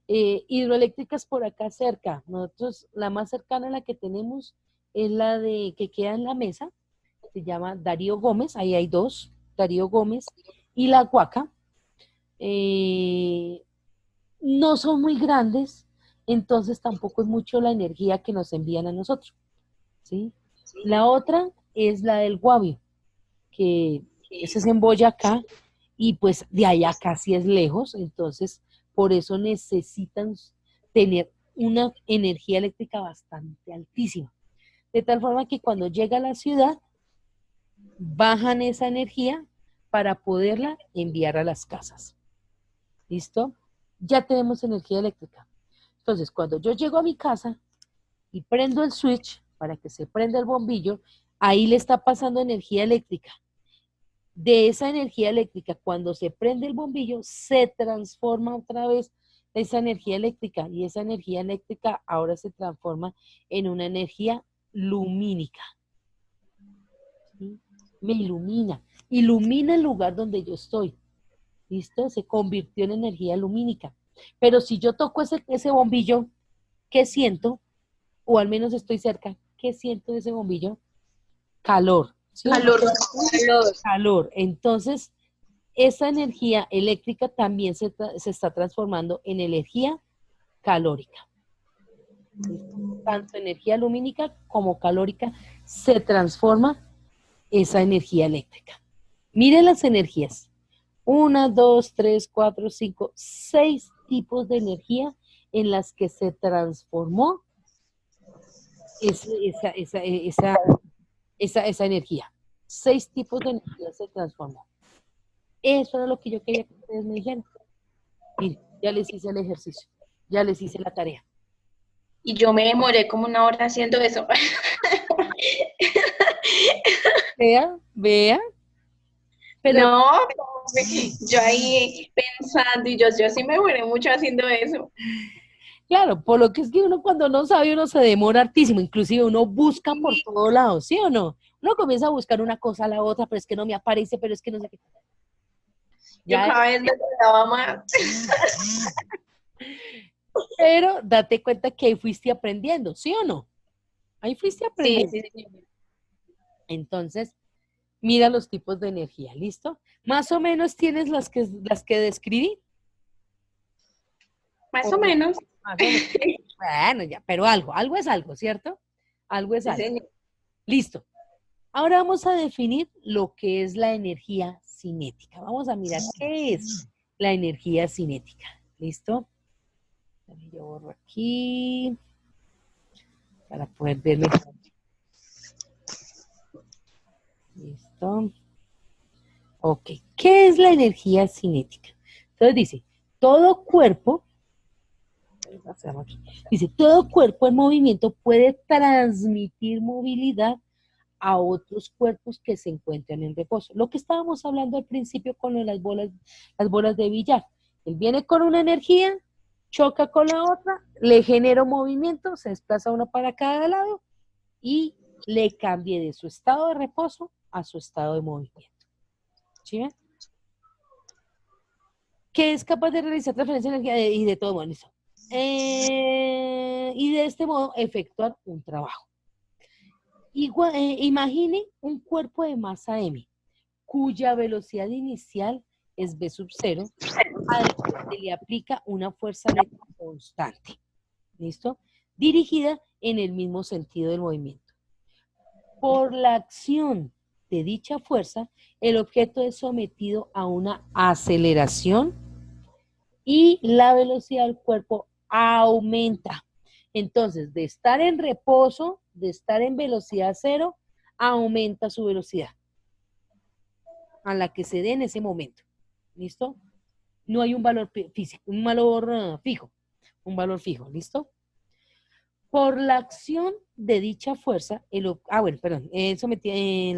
hidroeléctricas por acá cerca. Nosotros, la más cercana a la que tenemos es la de que queda en la mesa, se llama Darío Gómez, ahí hay dos, Darío Gómez y La Huaca. Eh, no son muy grandes, entonces tampoco es mucho la energía que nos envían a nosotros, ¿sí? La otra es la del Guavio, que ese es en Boyacá, y pues de allá casi es lejos, entonces por eso necesitan tener una energía eléctrica bastante altísima. De tal forma que cuando llega a la ciudad, bajan esa energía para poderla enviar a las casas. ¿Listo? Ya tenemos energía eléctrica. Entonces, cuando yo llego a mi casa y prendo el switch para que se prenda el bombillo, ahí le está pasando energía eléctrica. De esa energía eléctrica, cuando se prende el bombillo, se transforma otra vez esa energía eléctrica y esa energía eléctrica ahora se transforma en una energía lumínica. ¿Sí? Me ilumina el lugar donde yo estoy. ¿Listo? Se convirtió en energía lumínica. Pero si yo toco ese bombillo, ¿qué siento? O al menos estoy cerca, ¿qué siento de ese bombillo? Calor. ¿Sí? Calor. Calor. Entonces, esa energía eléctrica también se está transformando en energía calórica. Tanto energía lumínica como calórica se transforma esa energía eléctrica. Miren las energías. 1, 2, 3, 4, 5, 6 tipos de energía en las que se transformó esa energía. 6 tipos de energía se transformó. Eso era lo que yo quería que ustedes me dijeran. Miren, ya les hice el ejercicio, ya les hice la tarea. Y yo me demoré como una hora haciendo eso. Vea. Pero No, yo ahí pensando y yo sí me demoré mucho haciendo eso. claro, por lo que es que uno cuando no sabe, uno se demora hartísimo, inclusive uno busca por todos lados, ¿sí o no? Uno comienza a buscar una cosa a la otra, pero es que no me aparece, pero es que no sé qué. Yo Ya cada vez me demoraba más. pero date cuenta que ahí fuiste aprendiendo, ¿sí o no? Ahí fuiste Sí, aprendiendo. sí, sí. Entonces, mira los tipos de energía, ¿listo? Más o menos tienes las que describí. Más o O menos. más o menos. Bueno, ya, pero algo es algo, ¿cierto? Algo es Sí, algo. señor. Listo. Ahora vamos a definir lo que es la energía cinética. Vamos a mirar qué es la energía cinética. ¿Listo? Yo borro aquí para poder ver mejor. ¿Listo? Ok. ¿Qué es la energía cinética? Entonces dice, todo cuerpo, todo cuerpo en movimiento puede transmitir movilidad a otros cuerpos que se encuentran en reposo. Lo que estábamos hablando al principio con las bolas de billar. Él viene con una energía, choca con la otra, le genera un movimiento, se desplaza uno para cada lado y le cambie de su estado de reposo a su estado de movimiento. ¿Sí ven? Que es capaz de realizar transferencia de energía y de todo modo. Y de este modo efectuar un trabajo. Imagine un cuerpo de masa m, cuya velocidad inicial es v sub 0, al que se le aplica una fuerza neta constante, ¿listo? Dirigida en el mismo sentido del movimiento. Por la acción de dicha fuerza, el objeto es sometido a una aceleración y la velocidad del cuerpo aumenta. Entonces, de estar en reposo, de estar en velocidad cero, aumenta su velocidad a la que se dé en ese momento. ¿Listo? No hay un valor físico, un valor fijo, un valor fijo. ¿Listo? Por la acción de dicha fuerza, el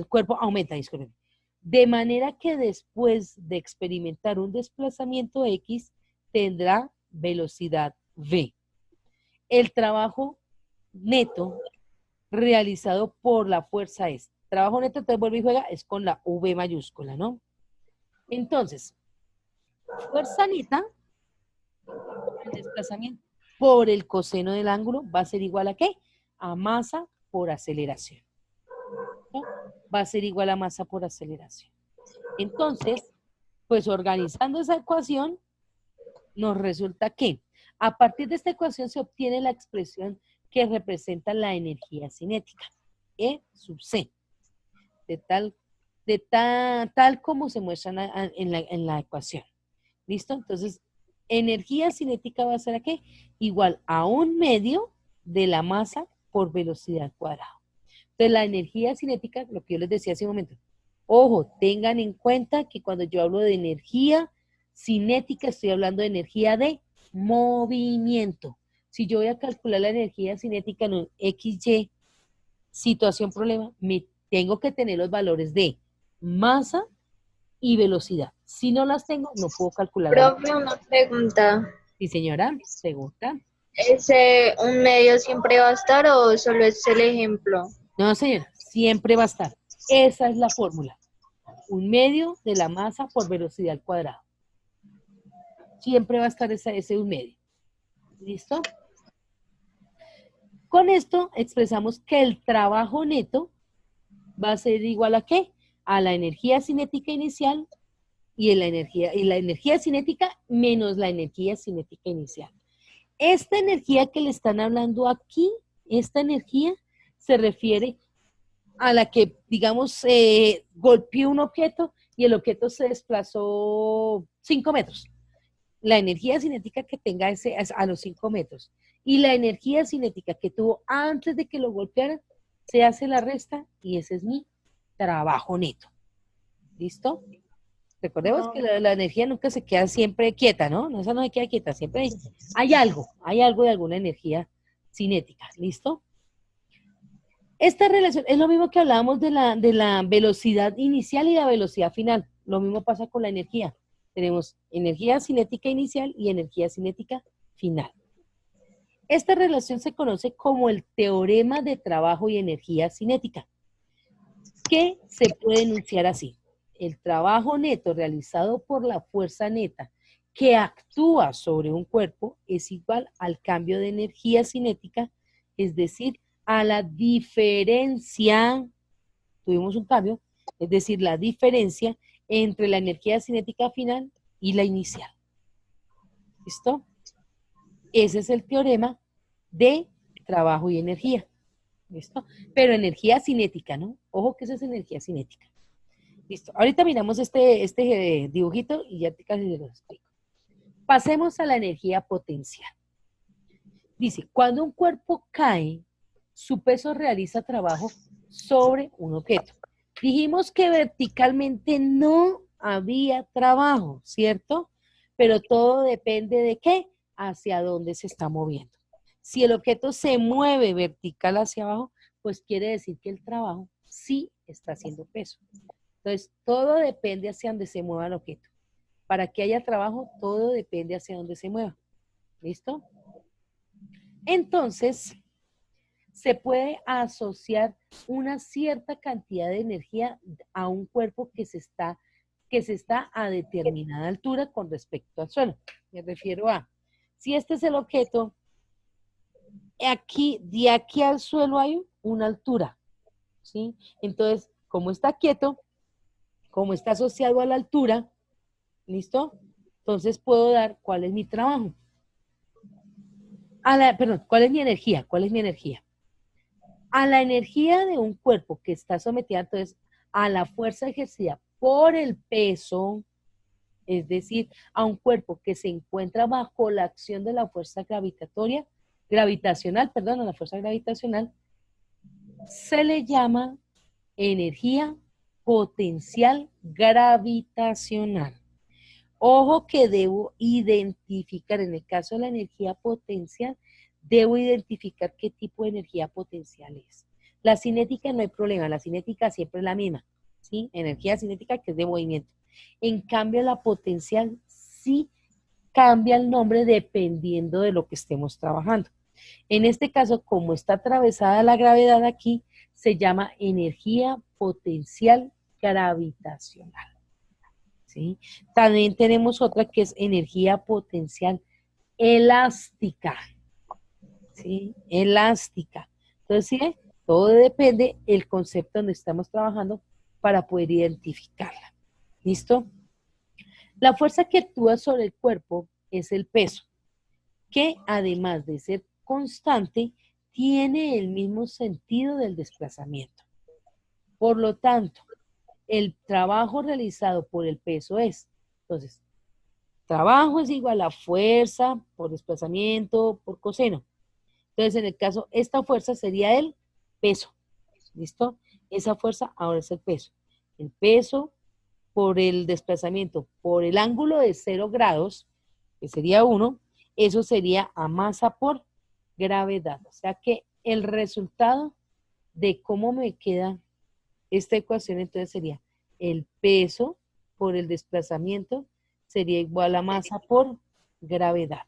cuerpo aumenta, disculpen. De manera que después de experimentar un desplazamiento X, tendrá velocidad V. El trabajo neto realizado por la fuerza es, trabajo neto, entonces vuelve y juega, es con la V mayúscula, ¿no? Entonces, fuerza neta El desplazamiento por el coseno del ángulo va a ser igual a ¿qué? A masa por aceleración. ¿No? Va a ser igual a masa por aceleración. Entonces, pues organizando esa ecuación, nos resulta que a partir de esta ecuación se obtiene la expresión que representa la energía cinética, E sub C, tal como se muestra en la ecuación. ¿Listo? Entonces, energía cinética va a ser ¿a qué? Igual a 1/2 de la masa por velocidad al cuadrado. Entonces, la energía cinética, lo que yo les decía hace un momento, ojo, tengan en cuenta que cuando yo hablo de energía cinética, estoy hablando de energía de movimiento. Si yo voy a calcular la energía cinética en un XY, situación, problema, me tengo que tener los valores de masa y velocidad. Si no las tengo, no puedo calcular. Profe, una pregunta. Sí, señora, pregunta. ¿Ese un medio siempre va a estar o solo es el ejemplo? No, señora, siempre va a estar. Esa es la fórmula. 1/2 de la masa por velocidad al cuadrado. Siempre va a estar ese 1/2. ¿Listo? Con esto expresamos que el trabajo neto va a ser igual a ¿qué? A la energía cinética inicial y la energía cinética menos la energía cinética inicial. Esta energía que le están hablando aquí, esta energía se refiere a la que, digamos, golpeó un objeto y el objeto se desplazó 5 metros. La energía cinética que tenga ese es a los 5 metros. Y la energía cinética que tuvo antes de que lo golpearan, se hace la resta y ese es mi trabajo neto. ¿Listo? Recordemos que la energía nunca se queda siempre quieta, ¿no? No, esa no se queda quieta, siempre hay algo de alguna energía cinética. ¿Listo? Esta relación es lo mismo que hablábamos de la velocidad inicial y la velocidad final. Lo mismo pasa con la energía. Tenemos energía cinética inicial y energía cinética final. Esta relación se conoce como el teorema de trabajo y energía cinética, que se puede enunciar así. El trabajo neto realizado por la fuerza neta que actúa sobre un cuerpo es igual al cambio de energía cinética, es decir, a la diferencia, tuvimos un cambio, es decir, la diferencia entre la energía cinética final y la inicial. ¿Listo? Ese es el teorema de trabajo y energía. ¿Listo? Pero energía cinética, ¿no? Ojo que esa es energía cinética. Listo. Ahorita miramos este dibujito y ya casi se lo explico. Pasemos a la energía potencial. Dice, cuando un cuerpo cae, su peso realiza trabajo sobre un objeto. Dijimos que verticalmente no había trabajo, ¿cierto? Pero todo depende de qué, hacia dónde se está moviendo. Si el objeto se mueve vertical hacia abajo, pues quiere decir que el trabajo sí está haciendo peso. Entonces, todo depende hacia dónde se mueva el objeto. Para que haya trabajo, todo depende hacia dónde se mueva. ¿Listo? Entonces, se puede asociar una cierta cantidad de energía a un cuerpo que se está a determinada altura con respecto al suelo. Me refiero a, si este es el objeto, de aquí al suelo hay una altura, ¿sí? Entonces, como está quieto, como está asociado a la altura, ¿listo? Entonces puedo dar cuál es mi trabajo. ¿Cuál es mi energía? ¿Cuál es mi energía? A la energía de un cuerpo que está sometida entonces a la fuerza ejercida por el peso, es decir, a un cuerpo que se encuentra bajo la acción de la fuerza gravitacional, se le llama energía potencial gravitacional. Ojo que debo identificar, en el caso de la energía potencial, debo identificar qué tipo de energía potencial es. La cinética no hay problema, la cinética siempre es la misma, ¿sí? Energía cinética que es de movimiento. En cambio, la potencial sí cambia el nombre dependiendo de lo que estemos trabajando. En este caso, como está atravesada la gravedad aquí, se llama energía potencial gravitacional. ¿Sí? También tenemos otra que es energía potencial elástica, ¿sí? Elástica. Entonces, ¿sí? Todo depende del concepto donde estamos trabajando para poder identificarla. ¿Listo? La fuerza que actúa sobre el cuerpo es el peso, que además de ser constante, tiene el mismo sentido del desplazamiento. Por lo tanto, el trabajo realizado por el peso es, entonces, trabajo es igual a fuerza por desplazamiento por coseno. Entonces, en el caso, esta fuerza sería el peso. ¿Listo? Esa fuerza ahora es el peso. El peso por el desplazamiento, por el ángulo de 0 grados, que sería 1, eso sería a masa por gravedad. O sea que el resultado de cómo me queda esta ecuación entonces sería el peso por el desplazamiento sería igual a masa por gravedad.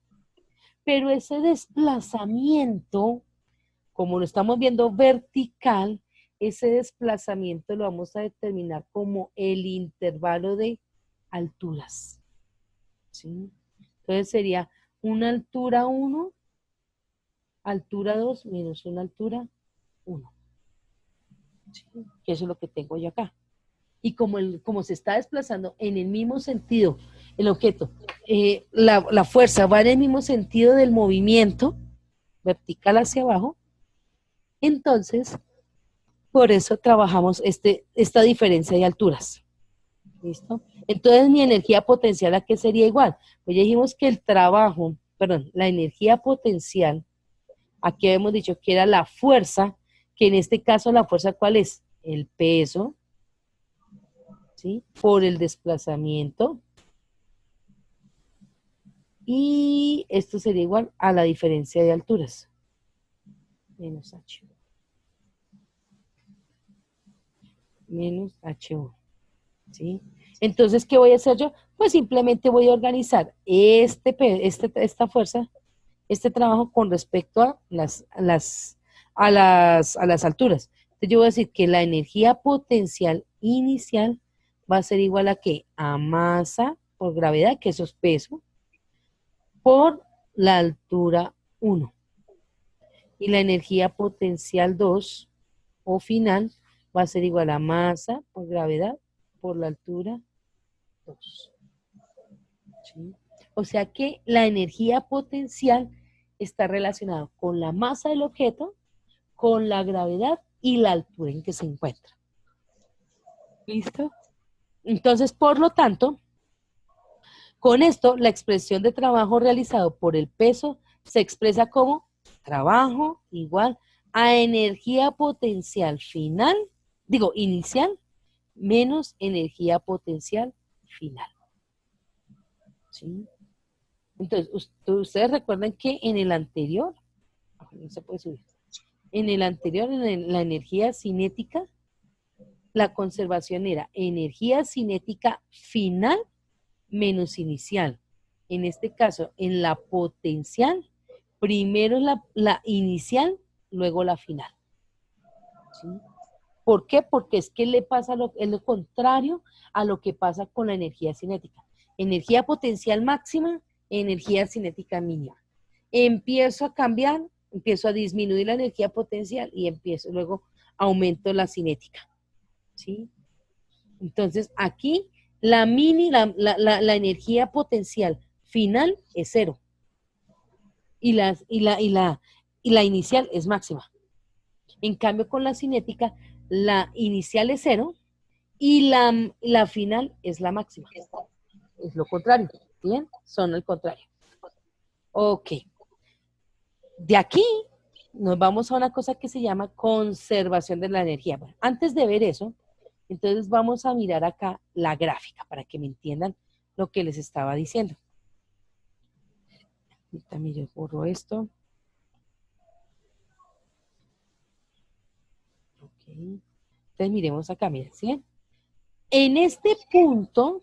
Pero ese desplazamiento, como lo estamos viendo vertical, ese desplazamiento lo vamos a determinar como el intervalo de alturas. ¿Sí? Entonces sería una altura 1, altura 2 menos una altura 1. ¿Sí? Que eso es lo que tengo yo acá. Y como se está desplazando en el mismo sentido el objeto, la fuerza va en el mismo sentido del movimiento vertical hacia abajo, entonces por eso trabajamos esta diferencia de alturas. ¿Listo? Entonces mi energía potencial, ¿a qué sería igual? Pues ya dijimos que el trabajo, perdón, la energía potencial, aquí hemos dicho que era la fuerza, que en este caso la fuerza, ¿cuál es? El peso, ¿sí? Por el desplazamiento. Y esto sería igual a la diferencia de alturas. Menos H. Menos H1. ¿Sí? Entonces, ¿qué voy a hacer yo? Pues simplemente voy a organizar esta fuerza, este trabajo con respecto a las alturas. Entonces, yo voy a decir que la energía potencial inicial va a ser igual a ¿qué? A masa por gravedad, que eso es peso, por la altura 1. Y la energía potencial 2 o final va a ser igual a masa por gravedad por la altura 2. ¿Sí? O sea que la energía potencial está relacionada con la masa del objeto, con la gravedad y la altura en que se encuentra. ¿Listo? Entonces, por lo tanto, con esto, la expresión de trabajo realizado por el peso se expresa como trabajo igual a energía potencial final, inicial, menos energía potencial final. ¿Sí? Entonces, ustedes recuerdan que en el anterior, no se puede subir, en el anterior, la energía cinética, la conservación era energía cinética final menos inicial. En este caso, en la potencial, primero la inicial, luego la final. ¿Sí? ¿Por qué? Porque es que es lo contrario a lo que pasa con la energía cinética. Energía potencial máxima, energía cinética mínima. Empiezo a cambiar, empiezo a disminuir la energía potencial y luego aumento la cinética. ¿Sí? Entonces, aquí la energía potencial final es 0 y la inicial es máxima. En cambio, con la cinética, la inicial es 0 y la final es la máxima. Es lo contrario. ¿Bien? Son el contrario. Ok. De aquí nos vamos a una cosa que se llama conservación de la energía. Bueno, antes de ver eso, entonces vamos a mirar acá la gráfica para que me entiendan lo que les estaba diciendo. También yo borro esto. Ok. Entonces miremos acá, miren, ¿sí? En este punto,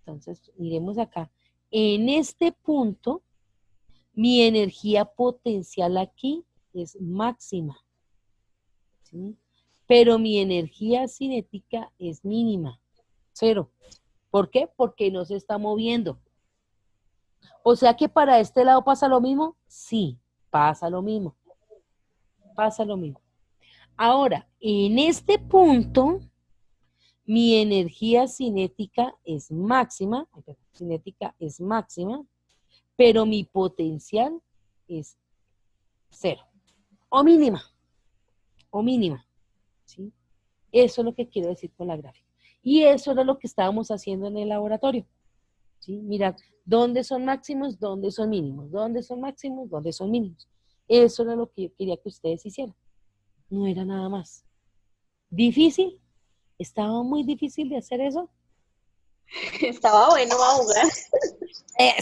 entonces miremos acá, en este punto, mi energía potencial aquí es máxima, ¿sí? Pero mi energía cinética es mínima, 0. ¿Por qué? Porque no se está moviendo. O sea que para este lado pasa lo mismo. Sí, pasa lo mismo. Pasa lo mismo. Ahora, en este punto, mi energía cinética es máxima, pero mi potencial es cero. O mínima. O mínima. ¿Sí? Eso es lo que quiero decir con la gráfica. Y eso era lo que estábamos haciendo en el laboratorio. ¿Sí? Mirar dónde son máximos, dónde son mínimos, dónde son máximos, dónde son mínimos. Eso era lo que yo quería que ustedes hicieran. No era nada más. ¿Difícil? ¿Estaba muy difícil de hacer eso? Estaba bueno a jugar.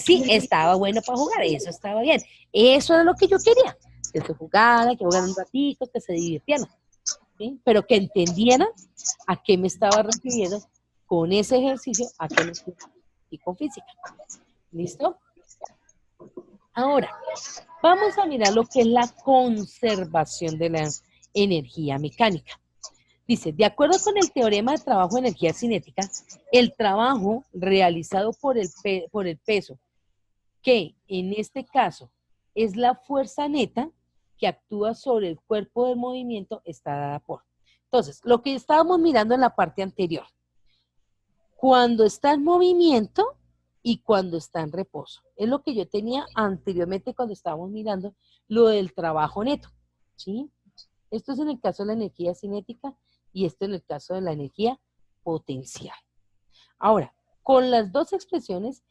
Sí, estaba bueno para jugar, eso estaba bien. Eso era lo que yo quería. Que se jugara, que jugaran un ratito, que se divirtieran. ¿Sí? Pero que entendieran a qué me estaba refiriendo con ese ejercicio, a qué me y con física. ¿Listo? Ahora, vamos a mirar lo que es la conservación de la energía mecánica. Dice, de acuerdo con el teorema de trabajo de energía cinética, el trabajo realizado por el peso, que en este caso es la fuerza neta que actúa sobre el cuerpo del movimiento, está dada por. Entonces, lo que estábamos mirando en la parte anterior, cuando está en movimiento y cuando está en reposo. Es lo que yo tenía anteriormente cuando estábamos mirando lo del trabajo neto, ¿sí? Esto es en el caso de la energía cinética y esto en el caso de la energía potencial. Ahora, con las dos expresiones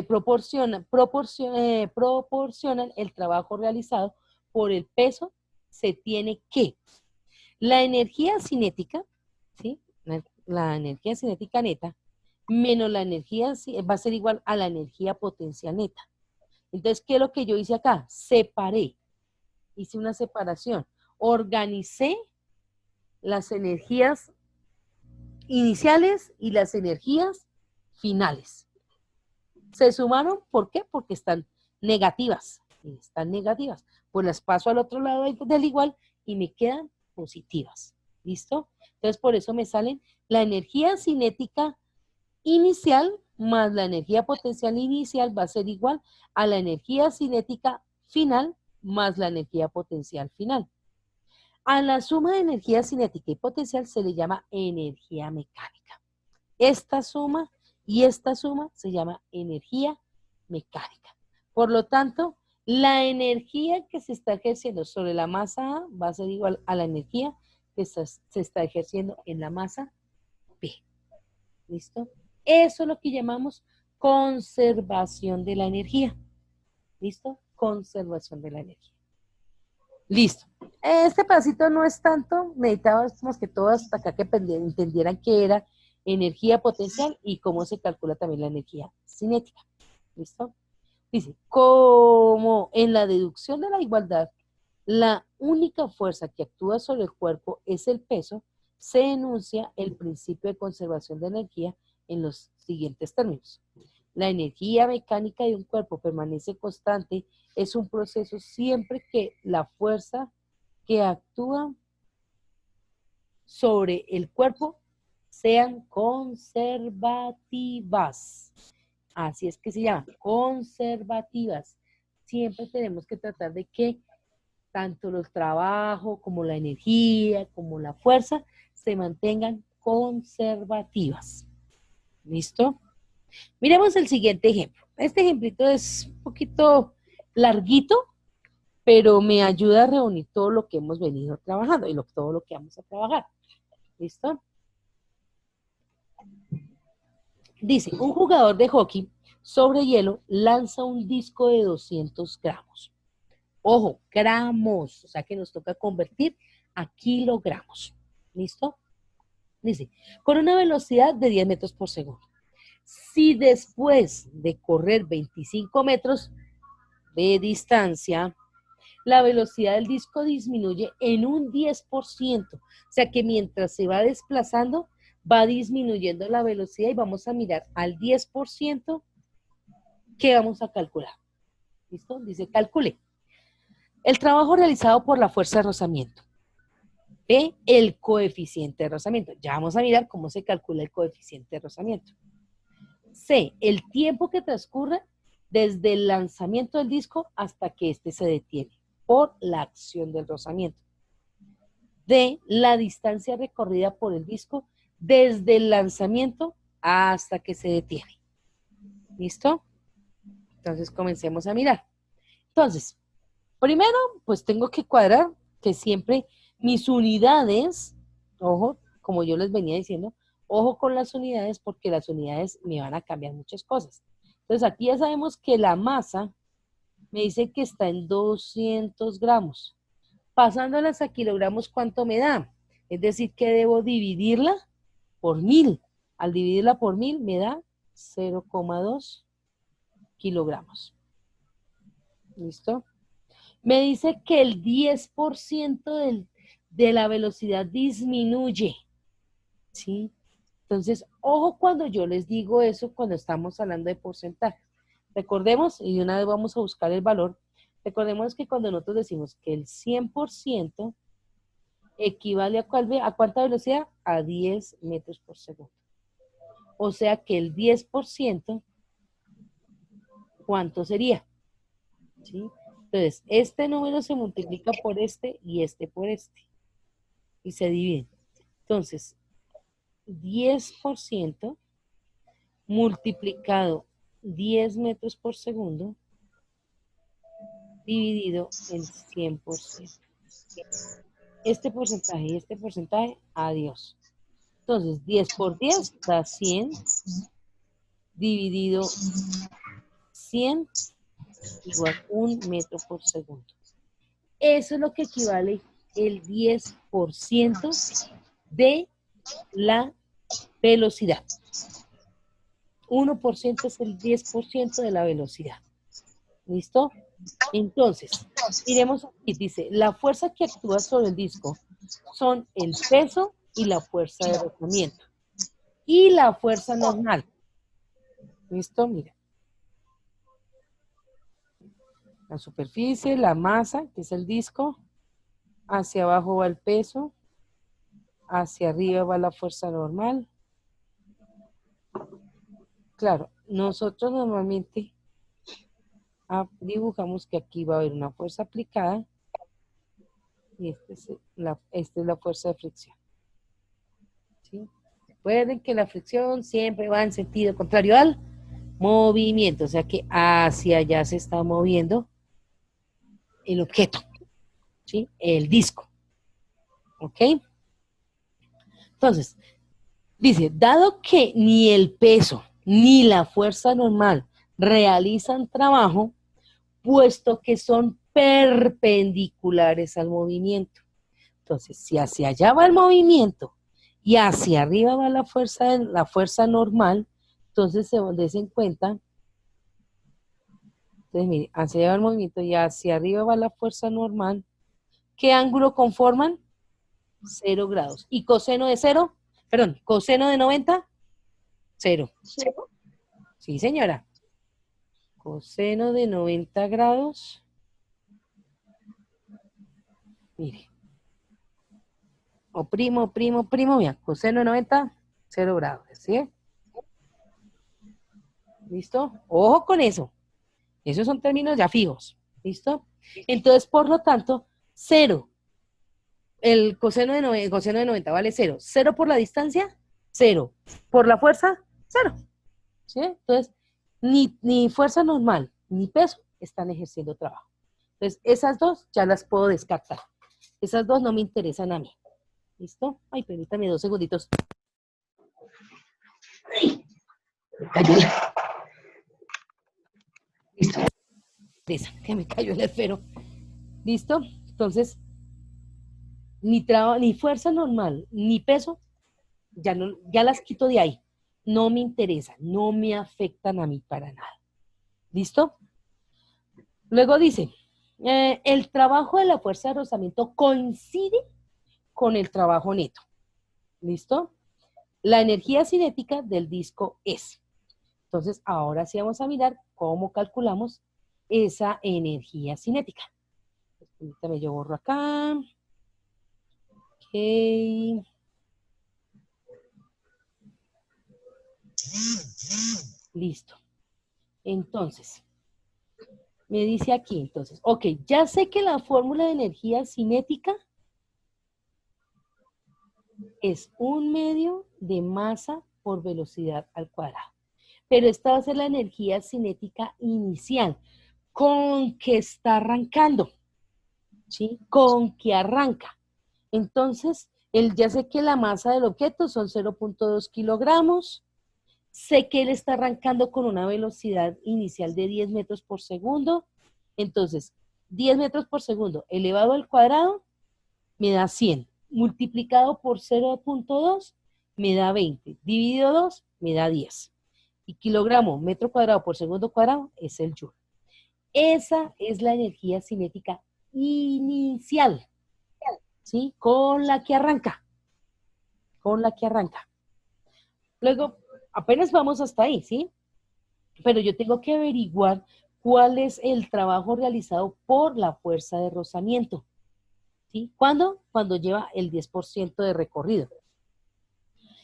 proporcionan el trabajo realizado por el peso, se tiene que la energía cinética, ¿sí? La energía cinética neta, menos la energía, va a ser igual a la energía potencial neta. Entonces, ¿qué es lo que yo hice acá? Separé, hice una separación, organicé las energías iniciales y las energías finales. Se sumaron, ¿por qué? Porque están negativas. Están negativas. Pues las paso al otro lado del igual y me quedan positivas. ¿Listo? Entonces, por eso me salen la energía cinética inicial más la energía potencial inicial va a ser igual a la energía cinética final más la energía potencial final. A la suma de energía cinética y potencial se le llama energía mecánica. Esta suma y esta suma se llama energía mecánica. Por lo tanto, la energía que se está ejerciendo sobre la masa A va a ser igual a la energía que se está ejerciendo en la masa B. ¿Listo? Eso es lo que llamamos conservación de la energía. ¿Listo? Conservación de la energía. Listo. Este pedacito no es tanto, necesitábamos que todos hasta acá que entendieran qué era energía potencial y cómo se calcula también la energía cinética. ¿Listo? Dice, como en la deducción de la igualdad, la única fuerza que actúa sobre el cuerpo es el peso, se enuncia el principio de conservación de energía en los siguientes términos. La energía mecánica de un cuerpo permanece constante, es un proceso siempre que la fuerza que actúa sobre el cuerpo sean conservativas. Así es que se llama, conservativas. Siempre tenemos que tratar de que tanto los trabajos como la energía, como la fuerza, se mantengan conservativas. ¿Listo? Miremos el siguiente ejemplo. Este ejemplito es un poquito larguito, pero me ayuda a reunir todo lo que hemos venido trabajando y todo lo que vamos a trabajar. ¿Listo? Dice, un jugador de hockey sobre hielo lanza un disco de 200 gramos. Ojo, gramos, o sea que nos toca convertir a kilogramos. ¿Listo? Dice, con una velocidad de 10 metros por segundo. Si después de correr 25 metros de distancia, la velocidad del disco disminuye en un 10%, o sea que mientras se va desplazando, va disminuyendo la velocidad y vamos a mirar al 10%, ¿qué vamos a calcular? ¿Listo? Dice, calcule. El trabajo realizado por la fuerza de rozamiento. B, el coeficiente de rozamiento. Ya vamos a mirar cómo se calcula el coeficiente de rozamiento. C, el tiempo que transcurre desde el lanzamiento del disco hasta que éste se detiene por la acción del rozamiento. D, la distancia recorrida por el disco desde el lanzamiento hasta que se detiene. ¿Listo? Entonces comencemos a mirar. Entonces, primero, pues tengo que cuadrar que siempre mis unidades, ojo, como yo les venía diciendo, ojo con las unidades porque las unidades me van a cambiar muchas cosas. Entonces aquí ya sabemos que la masa me dice que está en 200 gramos. Pasándolas a kilogramos, ¿cuánto me da? Es decir, que debo dividirla por 1000. Al dividirla por 1000 me da 0,2 kilogramos. ¿Listo? Me dice que el 10% de la velocidad disminuye. ¿Sí? Entonces, ojo cuando yo les digo eso, cuando estamos hablando de porcentaje. Recordemos, y de una vez vamos a buscar el valor, recordemos que cuando nosotros decimos que el 100% equivale a cuánta velocidad? A 10 metros por segundo. O sea que el 10%, ¿cuánto sería? ¿Sí? Entonces, este número se multiplica por este y este por este. Y se divide. Entonces, 10% multiplicado 10 metros por segundo dividido en 100%. Este porcentaje y este porcentaje, adiós. Entonces, 10 por 10 da 100, dividido 100 igual 1 metro por segundo. Eso es lo que equivale el 10% de la velocidad. 1% es el 10% de la velocidad. ¿Listo? Entonces, miremos aquí, dice, la fuerza que actúa sobre el disco son el peso y la fuerza de rozamiento. Y la fuerza normal. ¿Listo? Mira. La superficie, la masa, que es el disco, hacia abajo va el peso, hacia arriba va la fuerza normal. Claro, nosotros normalmente dibujamos que aquí va a haber una fuerza aplicada y esta es la fuerza de fricción. ¿Sí? Recuerden que la fricción siempre va en sentido contrario al movimiento, o sea que hacia allá se está moviendo el objeto, ¿sí? El disco. ¿Ok? Entonces, dice, dado que ni el peso ni la fuerza normal realizan trabajo, puesto que son perpendiculares al movimiento. Entonces, si hacia allá va el movimiento y hacia arriba va la fuerza normal, entonces se des en cuenta. Entonces, mire, hacia allá va el movimiento y hacia arriba va la fuerza normal. ¿Qué ángulo conforman? 0 grados. ¿Y coseno de 0? Perdón, coseno de 90, 0. Sí, señora. Coseno de 90 grados. Mire. O primo, mira, coseno de 90, 0 grados, ¿sí? ¿Listo? Ojo con eso. Esos son términos ya fijos. ¿Listo? Entonces, por lo tanto, 0. El coseno de 90 vale 0. 0 por la distancia, 0. Por la fuerza, 0. ¿Sí? Entonces, ni fuerza normal, ni peso están ejerciendo trabajo. Entonces, esas dos ya las puedo descartar. Esas dos no me interesan a mí. ¿Listo? Ay, permítame 2 segunditos. Listo. Que me cayó el esfero. ¿Listo? Entonces, ni fuerza normal, ni peso, ya las quito de ahí. No me interesan, no me afectan a mí para nada. ¿Listo? Luego dice, el trabajo de la fuerza de rozamiento coincide con el trabajo neto. ¿Listo? La energía cinética del disco es. Entonces, ahora sí vamos a mirar cómo calculamos esa energía cinética. Permítame, yo borro acá. Ok. Listo. Entonces, Me dice aquí, entonces, ok, ya sé que la fórmula de energía cinética es 1/2 de masa por velocidad al cuadrado. Pero esta va a ser la energía cinética inicial, con que está arrancando, ¿sí? Con que arranca. Entonces, ya sé que la masa del objeto son 0.2 kilogramos, sé que él está arrancando con una velocidad inicial de 10 metros por segundo, entonces, 10 metros por segundo elevado al cuadrado me da 100, multiplicado por 0.2 me da 20, dividido 2 me da 10. Y kilogramo metro cuadrado por segundo cuadrado es el joule. Esa es la energía cinética inicial, ¿sí? Con la que arranca, con la que arranca. Luego, apenas vamos hasta ahí, ¿sí? Pero yo tengo que averiguar cuál es el trabajo realizado por la fuerza de rozamiento, ¿sí? ¿Cuándo? Cuando lleva el 10% de recorrido.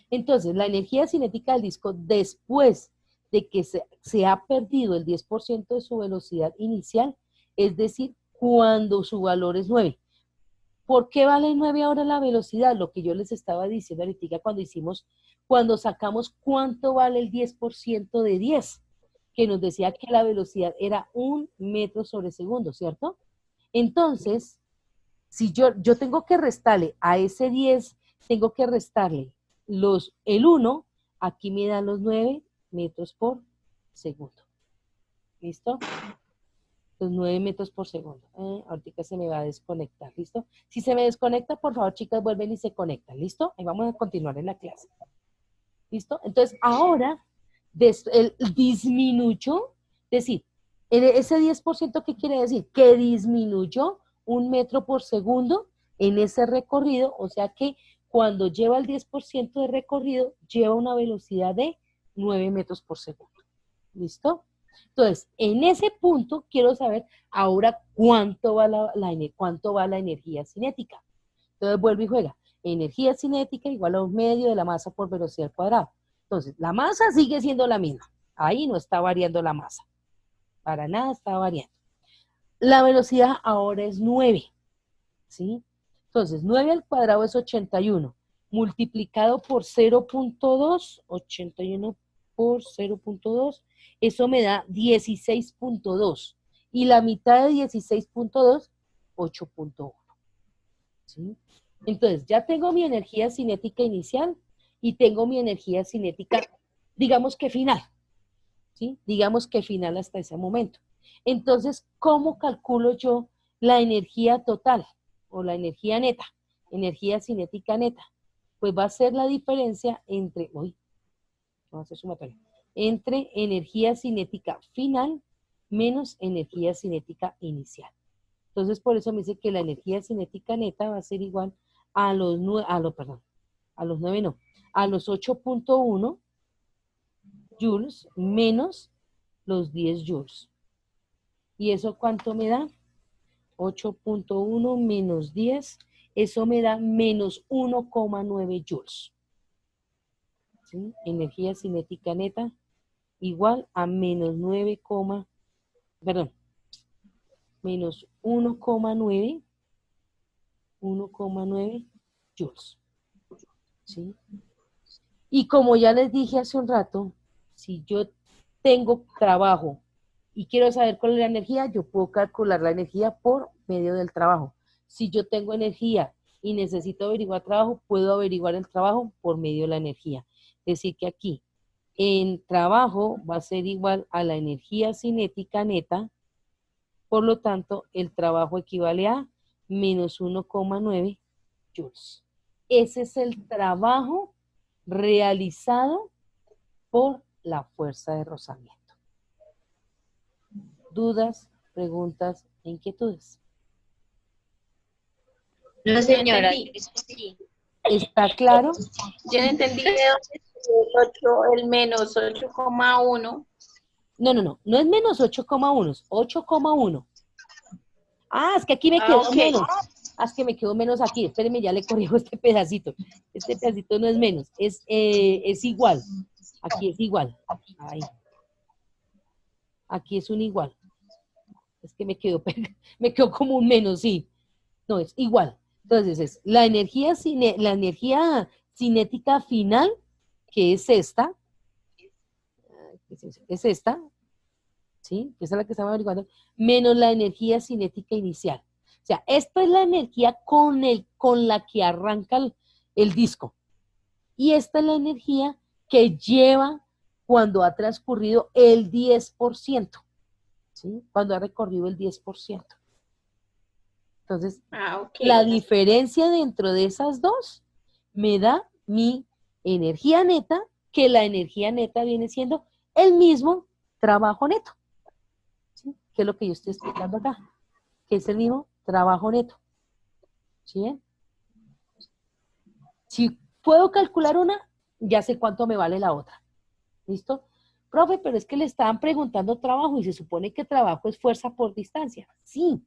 Entonces, la energía cinética del disco, después de que se ha perdido el 10% de su velocidad inicial, es decir, cuando su valor es 9. ¿Por qué vale 9 ahora la velocidad? Lo que yo les estaba diciendo ahorita cuando sacamos cuánto vale el 10% de 10, que nos decía que la velocidad era 1 metro sobre segundo, ¿cierto? Entonces, si yo tengo que restarle a ese 10, tengo que restarle el 1, aquí me dan los 9 metros por segundo. ¿Listo? Los 9 metros por segundo. Ahorita se me va a desconectar, ¿listo? Si se me desconecta, por favor, chicas, vuelven y se conectan, ¿listo? Ahí vamos a continuar en la clase. ¿Listo? Entonces, ahora, el disminuyó, es decir, ese 10%, ¿qué quiere decir? Que disminuyó 1 metro por segundo en ese recorrido, o sea que cuando lleva el 10% de recorrido, lleva una velocidad de 9 metros por segundo. ¿Listo? Entonces, en ese punto quiero saber ahora cuánto va la energía cinética. Entonces vuelve y juega. Energía cinética igual a 1/2 de la masa por velocidad al cuadrado. Entonces, la masa sigue siendo la misma. Ahí no está variando la masa. Para nada está variando. La velocidad ahora es 9. ¿Sí? Entonces, 9 al cuadrado es 81. Multiplicado por 0.2, 81 por 0.2, eso me da 16.2. Y la mitad de 16.2, 8.1. ¿Sí? Entonces, ya tengo mi energía cinética inicial y tengo mi energía cinética, digamos que final. ¿Sí? Digamos que final hasta ese momento. Entonces, ¿cómo calculo yo la energía total o la energía neta? Energía cinética neta. Pues va a ser la diferencia entre, entre energía cinética final menos energía cinética inicial. Entonces, por eso me dice que la energía cinética neta va a ser igual a los 8.1 joules menos los 10 joules. ¿Y eso cuánto me da? 8.1 menos 10, eso me da menos 1,9 joules. ¿Sí? Energía cinética neta igual a menos 1,9 joules. ¿Sí? Y como ya les dije hace un rato, si yo tengo trabajo y quiero saber cuál es la energía, yo puedo calcular la energía por medio del trabajo. Si yo tengo energía y necesito averiguar trabajo, puedo averiguar el trabajo por medio de la energía. Es decir, que aquí en trabajo va a ser igual a la energía cinética neta, por lo tanto, el trabajo equivale a menos 1,9 joules. Ese es el trabajo realizado por la fuerza de rozamiento. ¿Dudas, preguntas, inquietudes? No, señora. Sí. ¿Está claro? Yo no entendí de dónde salió el menos 8,1. No es menos 8,1, es 8,1. Ah, es que aquí me quedó menos. Ah, es que me quedó menos aquí. Espérenme, ya le corrijo este pedacito. Este pedacito no es menos, es igual. Aquí es igual. Ahí. Aquí es un igual. Es que me quedó, me quedó como un menos, sí. No, es igual. Entonces, es la energía, la energía cinética final, que es esta, es esta, ¿sí? Que esa es la que estamos averiguando, menos la energía cinética inicial. O sea, esta es la energía con la que arranca el disco. Y esta es la energía que lleva cuando ha transcurrido el 10%, ¿sí? Cuando ha recorrido el 10%. Entonces, Ok. la diferencia dentro de esas dos me da mi energía neta, que la energía neta viene siendo el mismo trabajo neto, ¿sí? Que es lo que yo estoy explicando acá, que es el mismo trabajo neto. ¿Sí? Si puedo calcular una, ya sé cuánto me vale la otra. ¿Listo? Profe, pero es que le estaban preguntando trabajo y se supone que trabajo es fuerza por distancia. Sí,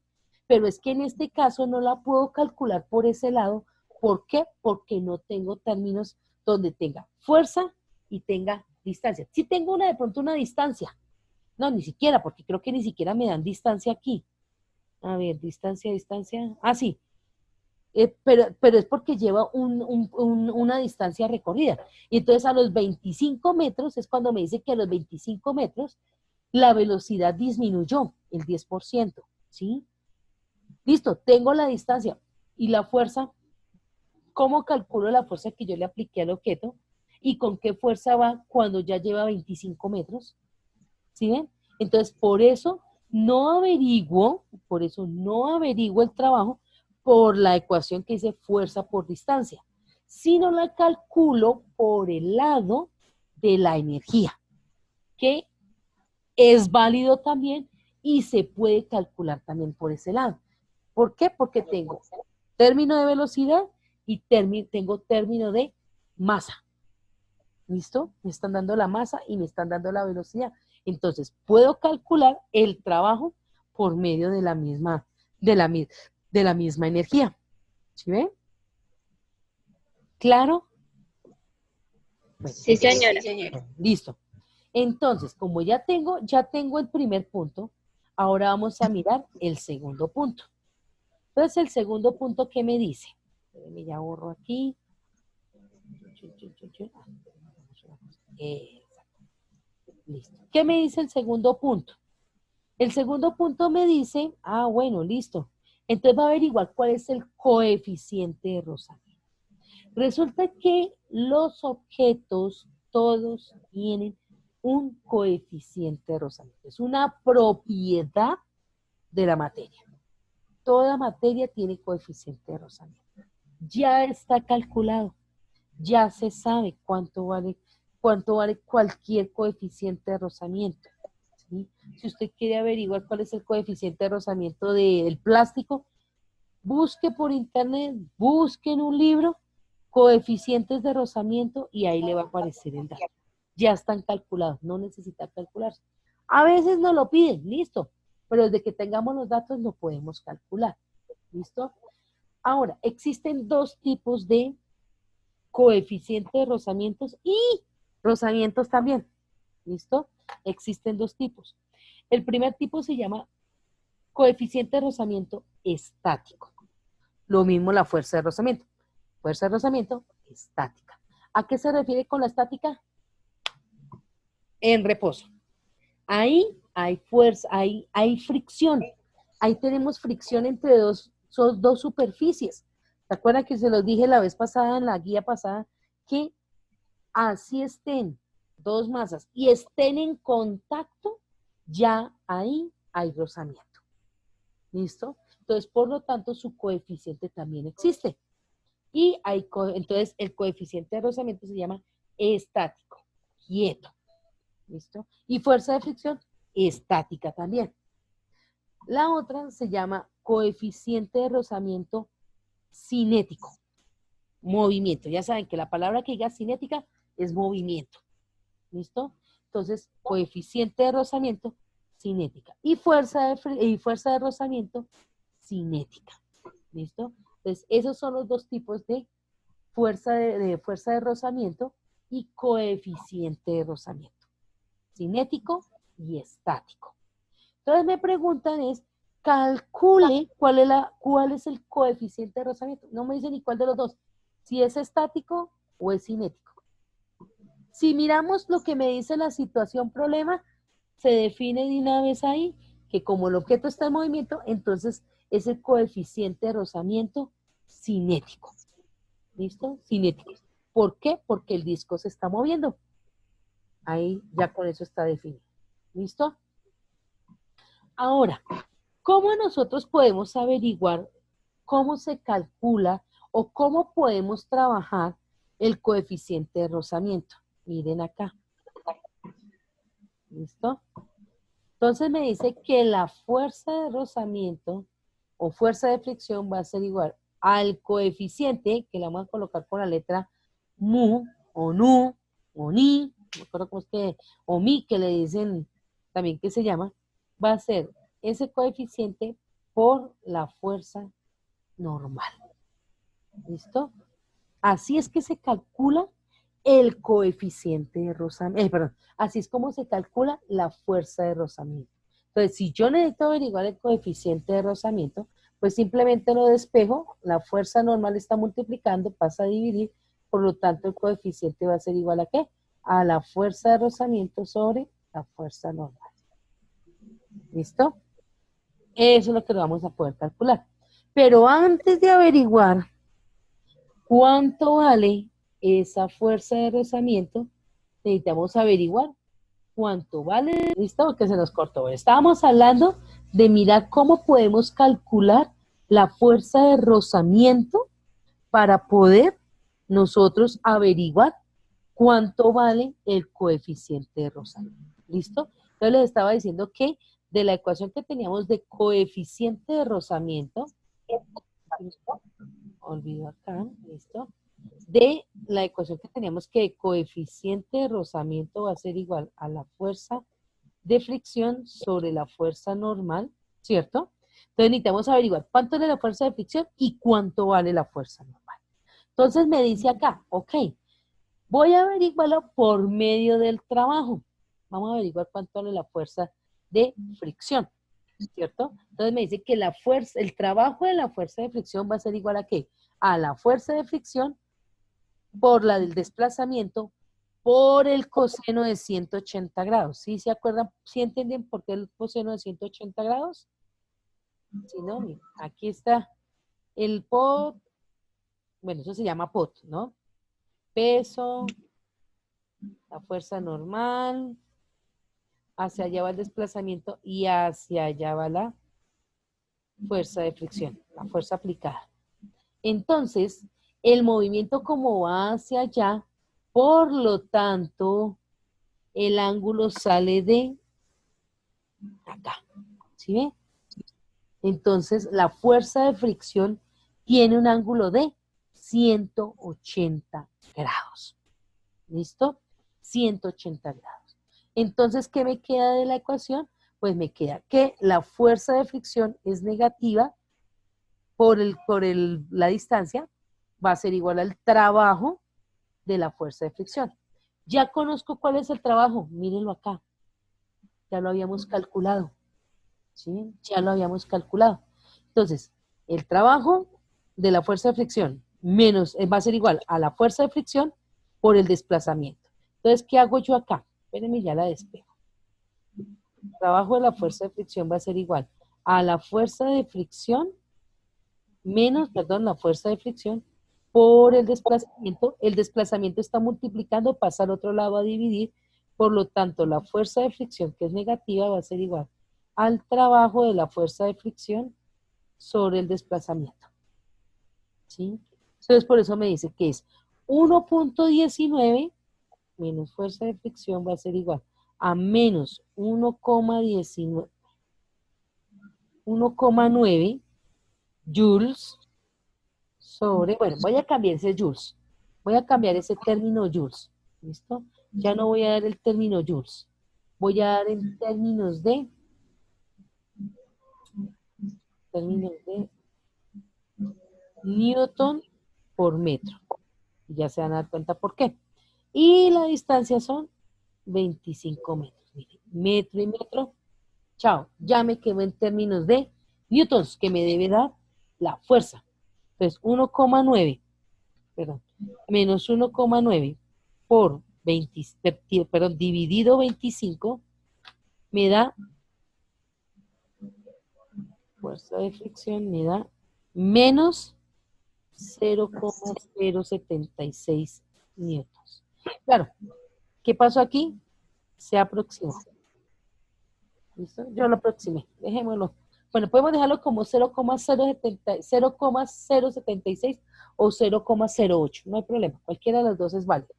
pero es que en este caso no la puedo calcular por ese lado. ¿Por qué? Porque no tengo términos donde tenga fuerza y tenga distancia. Sí tengo de pronto una distancia. No, ni siquiera, porque creo que ni siquiera me dan distancia aquí. A ver, distancia, distancia. Ah, sí, pero es porque lleva una distancia recorrida. Y entonces a los 25 metros es cuando me dice que a los 25 metros la velocidad disminuyó el 10%, ¿sí? Listo, tengo la distancia y la fuerza. ¿Cómo calculo la fuerza que yo le apliqué al objeto? ¿Y con qué fuerza va cuando ya lleva 25 metros? ¿Sí ven? Entonces, por eso no averiguo el trabajo por la ecuación que dice fuerza por distancia, sino la calculo por el lado de la energía, que es válido también y se puede calcular también por ese lado. ¿Por qué? Porque tengo término de velocidad y tengo término de masa. ¿Listo? Me están dando la masa y me están dando la velocidad. Entonces, puedo calcular el trabajo por medio de la misma, de la misma energía. ¿Sí ven? ¿Claro? Bueno, Sí, señora. Sí, señora. listo. Entonces, como ya tengo el primer punto, ahora vamos a mirar el segundo punto. Entonces, el segundo punto, ¿qué me dice? Ya borro aquí. Listo. ¿Qué me dice el segundo punto? El segundo punto me dice, bueno, listo. Entonces va a averiguar cuál es el coeficiente de rozamiento. Resulta que los objetos todos tienen un coeficiente de rozamiento. Es una propiedad de la materia. Toda materia tiene coeficiente de rozamiento. Ya está calculado. Ya se sabe cuánto vale cualquier coeficiente de rozamiento. ¿Sí? Si usted quiere averiguar cuál es el coeficiente de rozamiento del plástico, busque por internet, busque en un libro coeficientes de rozamiento y ahí le va a aparecer el dato. Ya están calculados, no necesita calcularse. A veces nos lo piden, listo, pero desde que tengamos los datos lo podemos calcular. ¿Listo? Ahora, existen dos tipos de coeficiente de rozamientos y rozamientos también. ¿Listo? Existen dos tipos. El primer tipo se llama coeficiente de rozamiento estático. Lo mismo la fuerza de rozamiento. Fuerza de rozamiento estática. ¿A qué se refiere con la estática? En reposo. Ahí hay fuerza, hay fricción. Ahí tenemos fricción entre son dos superficies. ¿Se acuerdan que se los dije la vez pasada, en la guía pasada, que así estén dos masas y estén en contacto, ya ahí hay rozamiento? ¿Listo? Entonces, por lo tanto, su coeficiente también existe. Y entonces el coeficiente de rozamiento se llama estático, quieto. ¿Listo? Y fuerza de fricción, estática también. La otra se llama coeficiente de rozamiento cinético, movimiento. Ya saben que la palabra que diga cinética es movimiento. ¿Listo? Entonces, coeficiente de rozamiento, cinética. Y fuerza de rozamiento, cinética. ¿Listo? Entonces, esos son los dos tipos de fuerza de rozamiento y coeficiente de rozamiento. Cinético y estático. Entonces me preguntan es, calcule cuál es el coeficiente de rozamiento. No me dice ni cuál de los dos, si es estático o es cinético. Si miramos lo que me dice la situación problema, se define de una vez ahí que como el objeto está en movimiento, entonces es el coeficiente de rozamiento cinético. ¿Listo? Cinético. ¿Por qué? Porque el disco se está moviendo. Ahí ya con eso está definido. ¿Listo? Ahora, ¿cómo nosotros podemos averiguar cómo se calcula o cómo podemos trabajar el coeficiente de rozamiento? Miren acá. ¿Listo? Entonces me dice que la fuerza de rozamiento o fuerza de fricción va a ser igual al coeficiente, que le vamos a colocar con la letra mu, o nu, o ni, no me acuerdo cómo es que, o mi, que le dicen también que se llama, va a ser ese coeficiente por la fuerza normal. ¿Listo? Así es que se calcula el coeficiente de rozamiento, perdón, así es como se calcula la fuerza de rozamiento. Entonces, si yo necesito averiguar el coeficiente de rozamiento, pues simplemente lo despejo, la fuerza normal está multiplicando, pasa a dividir, por lo tanto el coeficiente va a ser igual a ¿qué? A la fuerza de rozamiento sobre la fuerza normal. ¿Listo? Eso es lo que vamos a poder calcular. Pero antes de averiguar cuánto vale esa fuerza de rozamiento, necesitamos averiguar cuánto vale. ¿Listo? Que se nos cortó. Estábamos hablando de mirar cómo podemos calcular la fuerza de rozamiento para poder nosotros averiguar cuánto vale el coeficiente de rozamiento. ¿Listo? Entonces les estaba diciendo que de la ecuación que teníamos de coeficiente de rozamiento, olvido acá, ¿listo? De la ecuación que teníamos que coeficiente de rozamiento va a ser igual a la fuerza de fricción sobre la fuerza normal, ¿cierto? Entonces necesitamos averiguar cuánto es la fuerza de fricción y cuánto vale la fuerza normal. Entonces me dice acá, ok, voy a averiguarlo por medio del trabajo. Vamos a averiguar cuánto vale la fuerza de fricción, ¿cierto? Entonces me dice que la fuerza, el trabajo de la fuerza de fricción va a ser igual a ¿qué? A la fuerza de fricción por la del desplazamiento por el coseno de 180 grados. ¿Sí se acuerdan? ¿Sí entienden por qué el coseno de 180 grados? Si no, miren, aquí está el pot, bueno, eso se llama pot, ¿no? Peso, la fuerza normal, hacia allá va el desplazamiento y hacia allá va la fuerza de fricción, la fuerza aplicada. Entonces, el movimiento como va hacia allá, por lo tanto, el ángulo sale de acá. ¿Sí ve? Entonces, la fuerza de fricción tiene un ángulo de 180 grados. ¿Listo? 180 grados. Entonces, ¿qué me queda de la ecuación? Pues me queda que la fuerza de fricción es negativa por la distancia, va a ser igual al trabajo de la fuerza de fricción. Ya conozco cuál es el trabajo, mírenlo acá. Ya lo habíamos calculado. ¿Sí? Ya lo habíamos calculado. Entonces, el trabajo de la fuerza de fricción menos, va a ser igual a la fuerza de fricción por el desplazamiento. Entonces, ¿qué hago yo acá? Espérenme, ya la despejo. El trabajo de la fuerza de fricción va a ser igual a la fuerza de fricción menos, perdón, la fuerza de fricción por el desplazamiento. El desplazamiento está multiplicando, pasa al otro lado a dividir. Por lo tanto, la fuerza de fricción, que es negativa, va a ser igual al trabajo de la fuerza de fricción sobre el desplazamiento. ¿Sí? Entonces, por eso me dice que es 1.19 menos fuerza de fricción va a ser igual a menos 1,9 joules sobre, bueno, voy a cambiar ese joules. Voy a cambiar ese término joules. ¿Listo? Ya no voy a dar el término joules. Voy a dar en términos de newton por metro. Ya se van a dar cuenta por qué. Y la distancia son 25 metros. Miren, metro y metro. Chao. Ya me quedo en términos de newtons, que me debe dar la fuerza. Entonces, 1,9, perdón, menos 1,9 por 20, perdón, dividido 25, me da, fuerza de fricción, me da menos 0,076 newtons. Claro, ¿qué pasó aquí? Se aproximó. ¿Listo? Yo lo aproximé, dejémoslo. Bueno, podemos dejarlo como 0,076 o 0,08, no hay problema, cualquiera de los dos es válido.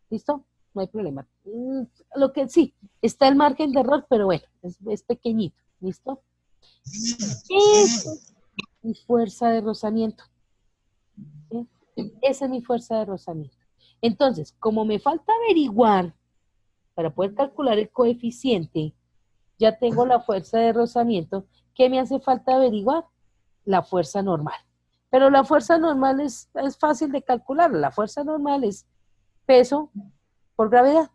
¿Listo? No hay problema. Lo que sí, está el margen de error, pero bueno, es pequeñito. ¿Listo? Esa es mi fuerza de rozamiento. ¿Sí? Esa es mi fuerza de rozamiento. Entonces, como me falta averiguar para poder calcular el coeficiente, ya tengo la fuerza de rozamiento. ¿Qué me hace falta averiguar? La fuerza normal. Pero la fuerza normal es fácil de calcular. La fuerza normal es peso por gravedad.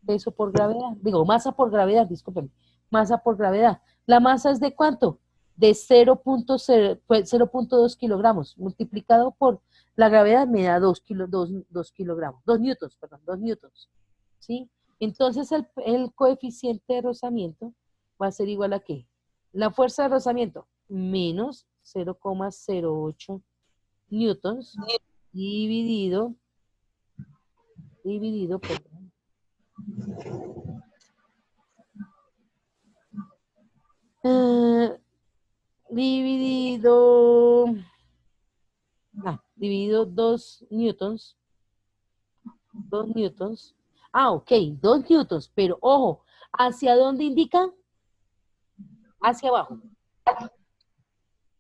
Peso por gravedad. Digo, masa por gravedad, discúlpenme. Masa por gravedad. ¿La masa es de cuánto? De 0,2 kilogramos. Multiplicado por la gravedad me da 2 kilogramos. 2 newtons, perdón, 2 newtons. ¿Sí? Entonces el coeficiente de rozamiento va a ser igual a ¿qué? La fuerza de rozamiento menos 0,08 newtons dividido, perdón, dividido 2 newtons, 2 newtons. Ah, ok, 2 newtons, pero ojo, ¿hacia dónde indica? Hacia abajo.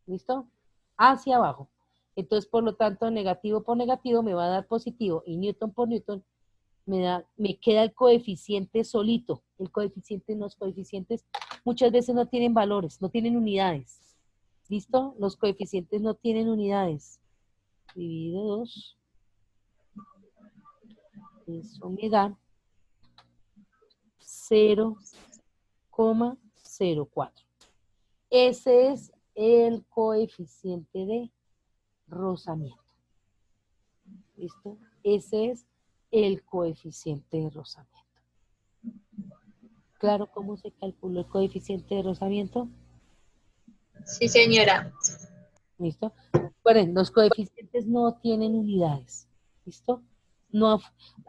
¿Listo? Hacia abajo. Entonces, por lo tanto, negativo por negativo me va a dar positivo y newton por newton me queda el coeficiente solito. El coeficiente, los coeficientes muchas veces no tienen valores, no tienen unidades. ¿Listo? Los coeficientes no tienen unidades. Dividido 2. Eso me da 0,04. Ese es el coeficiente de rozamiento. ¿Listo? Ese es el coeficiente de rozamiento. ¿Claro cómo se calculó el coeficiente de rozamiento? Sí, señora. ¿Listo? Recuerden, los coeficientes no tienen unidades. ¿Listo? No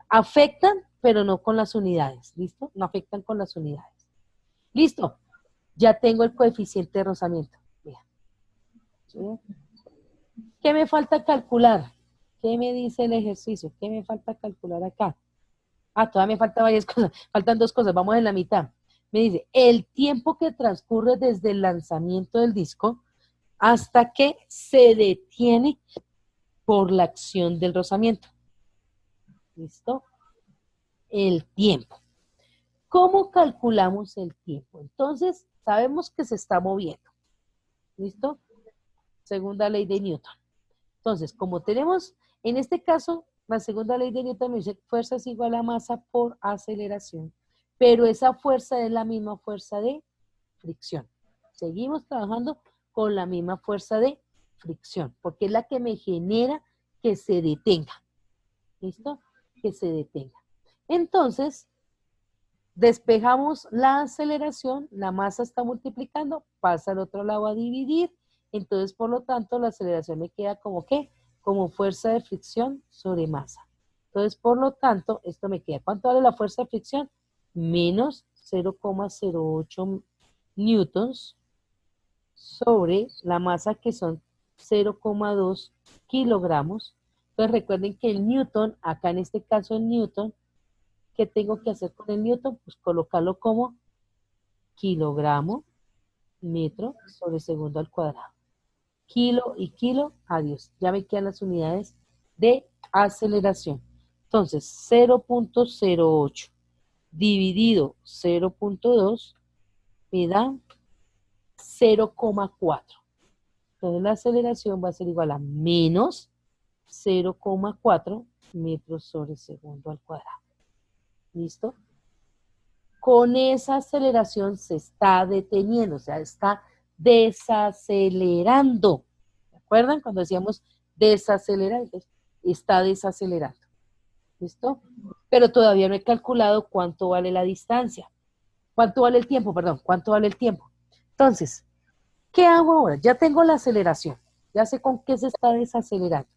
afectan, pero no con las unidades. ¿Listo? No afectan con las unidades. ¿Listo? Ya tengo el coeficiente de rozamiento. Vean. ¿Sí? ¿Qué me falta calcular? ¿Qué me dice el ejercicio? ¿Qué me falta calcular acá? Ah, todavía me faltan varias cosas. Faltan 2 cosas. Vamos en la mitad. Me dice, el tiempo que transcurre desde el lanzamiento del disco hasta que se detiene por la acción del rozamiento. ¿Listo? El tiempo. ¿Cómo calculamos el tiempo? Entonces, sabemos que se está moviendo. ¿Listo? Segunda ley de Newton. Entonces, como tenemos, en este caso, la segunda ley de Newton me dice fuerza es igual a masa por aceleración, pero esa fuerza es la misma fuerza de fricción. Seguimos trabajando con la misma fuerza de fricción, porque es la que me genera que se detenga. ¿Listo? Que se detenga. Entonces, despejamos la aceleración, la masa está multiplicando, pasa al otro lado a dividir, entonces por lo tanto la aceleración me queda como ¿qué? Como fuerza de fricción sobre masa. Entonces por lo tanto esto me queda, ¿cuánto vale la fuerza de fricción? Menos 0,08 newtons sobre la masa que son 0,2 kilogramos. Entonces recuerden que el newton, acá en este caso el newton, ¿qué tengo que hacer con el newton? Pues colocarlo como kilogramo, metro sobre segundo al cuadrado. Kilo y kilo, adiós. Ya me quedan las unidades de aceleración. Entonces, 0,08 dividido 0,2 me da 0,4. Entonces, la aceleración va a ser igual a menos 0,4 metros sobre segundo al cuadrado. ¿Listo? Con esa aceleración se está deteniendo, o sea, está desacelerando. ¿Se acuerdan cuando decíamos desacelerar? Entonces, está desacelerando. ¿Listo? Pero todavía no he calculado cuánto vale la distancia. ¿Cuánto vale el tiempo? Perdón, ¿cuánto vale el tiempo? Entonces, ¿qué hago ahora? Ya tengo la aceleración. Ya sé con qué se está desacelerando.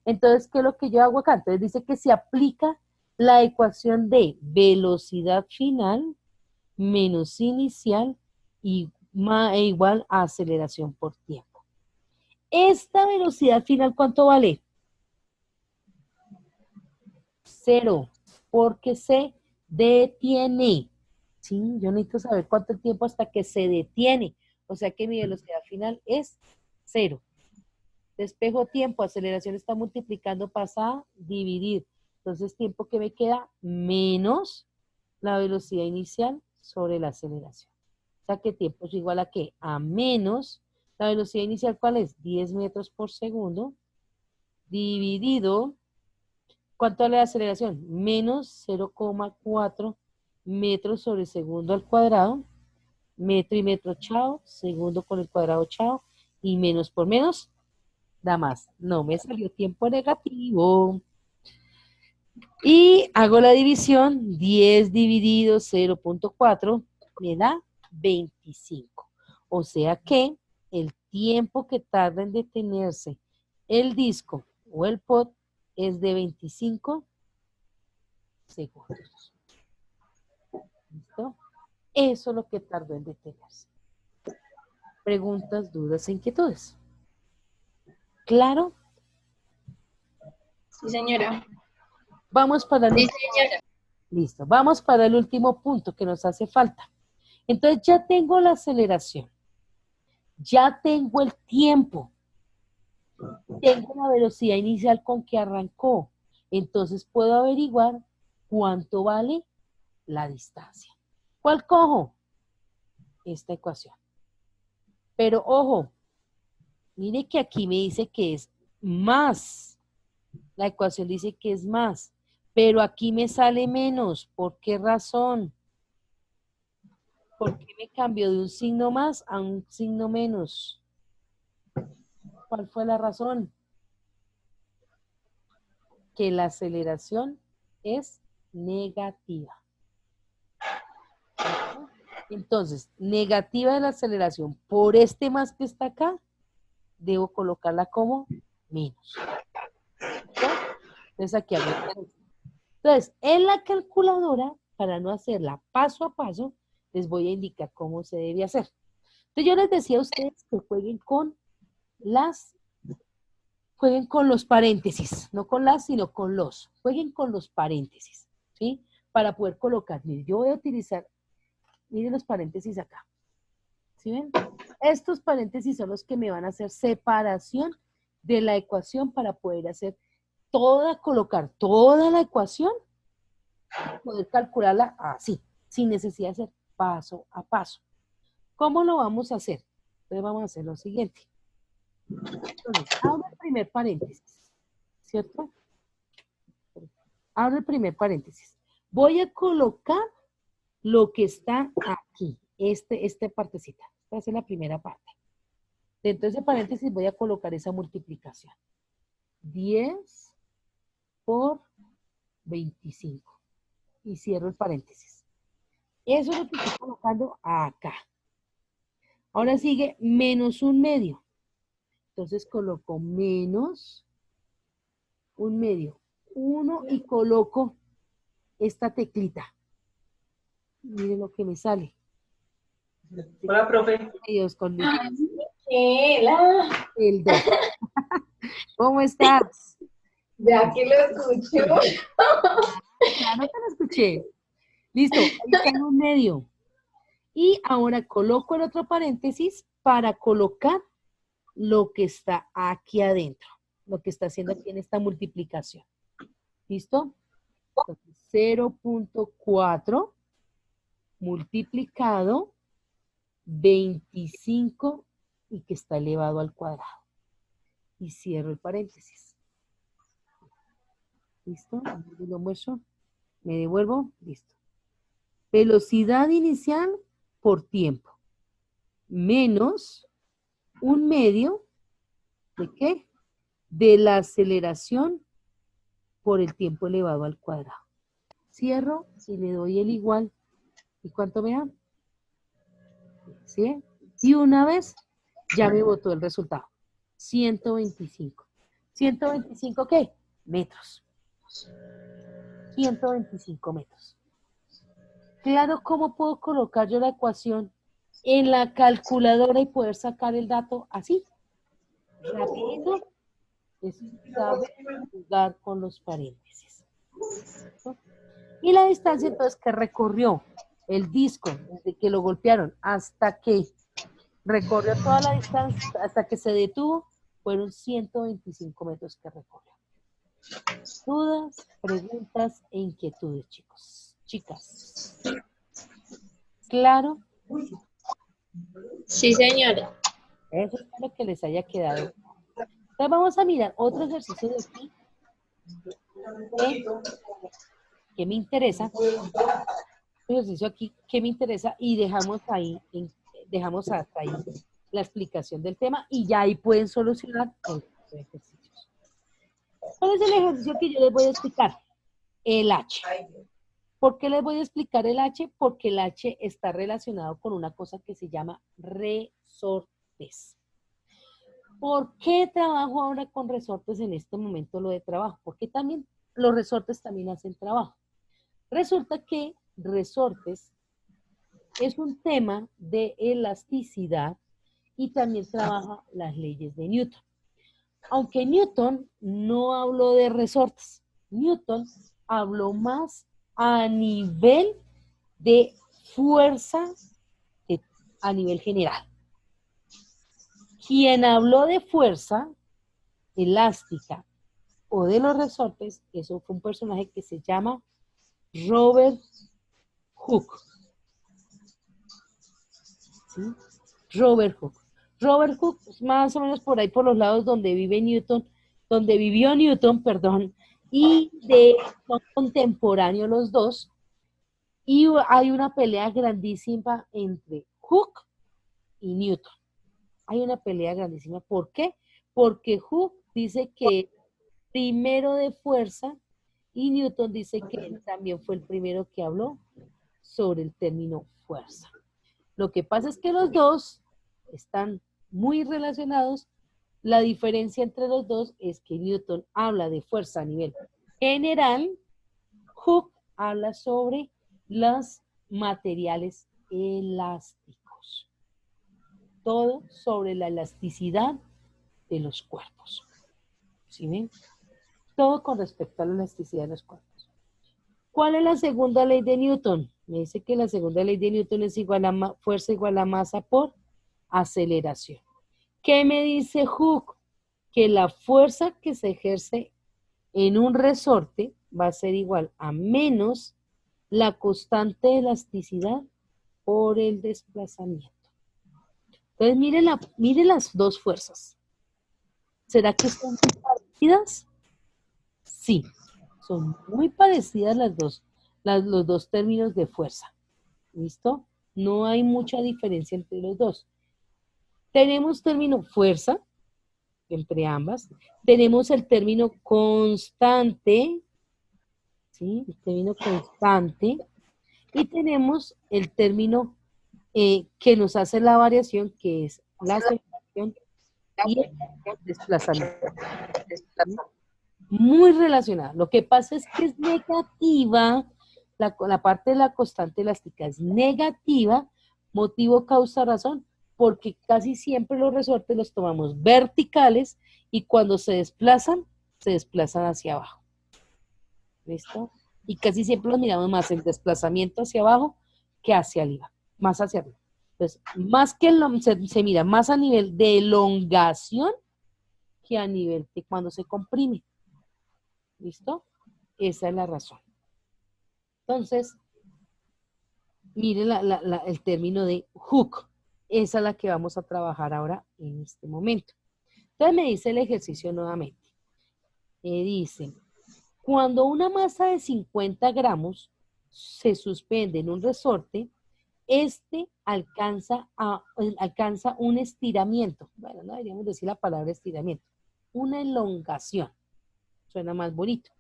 Entonces, ¿qué es lo que yo hago acá? Entonces dice que se aplica la ecuación de velocidad final menos inicial e igual a aceleración por tiempo. Esta velocidad final, ¿cuánto vale? 0, porque se detiene. Sí, yo necesito saber cuánto tiempo hasta que se detiene. O sea que mi velocidad final es 0. Despejo tiempo, aceleración está multiplicando, pasa a dividir. Entonces, tiempo que me queda menos la velocidad inicial sobre la aceleración. O sea que tiempo es igual a ¿qué? A menos la velocidad inicial, ¿cuál es? 10 metros por segundo, dividido, ¿cuánto vale la aceleración? Menos 0,4 metros sobre segundo al cuadrado, metro y metro, chao, segundo con el cuadrado, chao, y menos por menos, da más. No me salió tiempo negativo. Y hago la división, 10 dividido 0,4 me da 25. O sea que el tiempo que tarda en detenerse el disco o el pod es de 25 segundos. ¿Listo? Eso es lo que tardó en detenerse. Preguntas, dudas e inquietudes. ¿Claro? Sí, señora. Vamos para el Sí, último. señora. Listo. Vamos para el último punto que nos hace falta. Entonces ya tengo la aceleración. Ya tengo el tiempo. Tengo la velocidad inicial con que arrancó. Entonces puedo averiguar cuánto vale la distancia. ¿Cuál cojo? Esta ecuación. Pero ojo, mire que aquí me dice que es más. La ecuación dice que es más. Pero aquí me sale menos. ¿Por qué razón? ¿Por qué me cambió de un signo más a un signo menos? ¿Cuál fue la razón? Que la aceleración es negativa. Entonces, negativa de la aceleración por este más que está acá, debo colocarla como menos. ¿Listo? Entonces aquí hago. Entonces, en la calculadora, para no hacerla paso a paso, les voy a indicar cómo se debe hacer. Entonces yo les decía a ustedes que jueguen con los paréntesis, no con las, sino con los. Jueguen con los paréntesis, ¿sí? Para poder colocar, miren, yo voy a utilizar, miren los paréntesis acá, ¿sí ven? Estos paréntesis son los que me van a hacer separación de la ecuación para poder hacer colocar toda la ecuación, poder calcularla así, sin necesidad de hacer paso a paso. ¿Cómo lo vamos a hacer? Entonces vamos a hacer lo siguiente. Entonces, abro el primer paréntesis, ¿cierto? Abro el primer paréntesis. Voy a colocar lo que está aquí, esta partecita. Esta es la primera parte. Dentro de ese paréntesis voy a colocar esa multiplicación. 10 por 25. Y cierro el paréntesis. Eso es lo que estoy colocando acá. Ahora sigue menos un medio. Entonces coloco menos un medio. 1 y coloco esta teclita. Miren lo que me sale. Hola, profe. Dios, con Michela, el 2. ¿Cómo estás? ya que lo escucho. Claro que lo escuché. Listo, ahí está en un medio. Y ahora coloco el otro paréntesis para colocar lo que está aquí adentro, lo que está haciendo aquí en esta multiplicación. ¿Listo? 0.4 multiplicado 25 y que está elevado al cuadrado. Y cierro el paréntesis. ¿Listo? Lo muestro. Me devuelvo. Listo. Velocidad inicial por tiempo. Menos un medio ¿de qué? De la aceleración por el tiempo elevado al cuadrado. Cierro y le doy el igual. ¿Y cuánto me da? 100. Y una vez ya me botó el resultado. 125. ¿125 qué? Metros. 125 metros. Claro, ¿cómo puedo colocar yo la ecuación en la calculadora y poder sacar el dato así? Rapidito. Es saber jugar con los paréntesis. ¿No? Y la distancia entonces que recorrió el disco desde que lo golpearon hasta que recorrió toda la distancia, hasta que se detuvo, fueron 125 metros que recorrió. Dudas, preguntas e inquietudes, chicos, chicas. ¿Claro? Sí, señora. Eso espero que les haya quedado. Entonces vamos a mirar otro ejercicio de aquí que me interesa. Un ejercicio aquí que me interesa y dejamos hasta ahí la explicación del tema y ya ahí pueden solucionar el ejercicios. ¿Cuál es el ejercicio que yo les voy a explicar? El H. ¿Por qué les voy a explicar el H? Porque el H está relacionado con una cosa que se llama resortes. ¿Por qué trabajo ahora con resortes en este momento lo de trabajo? Porque también los resortes también hacen trabajo. Resulta que resortes es un tema de elasticidad y también trabaja las leyes de Newton. Aunque Newton no habló de resortes, Newton habló más a nivel de fuerza a nivel general. Quien habló de fuerza elástica o de los resortes, eso fue un personaje que se llama Robert Hooke. ¿Sí? Robert Hooke. Robert Hooke, más o menos por ahí por los lados donde vivió Newton, perdón, y son contemporáneos los dos, y hay una pelea grandísima entre Hooke y Newton. Hay una pelea grandísima. ¿Por qué? Porque Hooke dice que primero de fuerza y Newton dice que él también fue el primero que habló sobre el término fuerza. Lo que pasa es que los dos están muy relacionados. La diferencia entre los dos es que Newton habla de fuerza a nivel general, Hooke habla sobre los materiales elásticos. Todo sobre la elasticidad de los cuerpos. ¿Sí ven? Todo con respecto a la elasticidad de los cuerpos. ¿Cuál es la segunda ley de Newton? Me dice que la segunda ley de Newton es igual a fuerza igual a masa por aceleración. ¿Qué me dice Hooke? Que la fuerza que se ejerce en un resorte va a ser igual a menos la constante de elasticidad por el desplazamiento. Entonces, miren las dos fuerzas. ¿Será que son muy parecidas? Sí, son muy parecidas los dos términos de fuerza. ¿Listo? No hay mucha diferencia entre los dos. Tenemos término fuerza entre ambas. Tenemos el término constante, ¿sí? El término constante. Y tenemos el término que nos hace la variación, que es la aceleración y el desplazamiento. Muy relacionada. Lo que pasa es que es negativa, la parte de la constante elástica es negativa, motivo, causa, razón, porque casi siempre los resortes los tomamos verticales y cuando se desplazan hacia abajo. ¿Listo? Y casi siempre los miramos más en desplazamiento hacia abajo que hacia arriba, más hacia arriba. Entonces, más que se mira más a nivel de elongación que a nivel de cuando se comprime. ¿Listo? Esa es la razón. Entonces, miren el término de Hooke. Esa es la que vamos a trabajar ahora en este momento. Entonces me dice el ejercicio nuevamente. Dice, cuando una masa de 50 gramos se suspende en un resorte, Este alcanza un estiramiento. Bueno, no deberíamos decir la palabra estiramiento. Una elongación. Suena más bonito.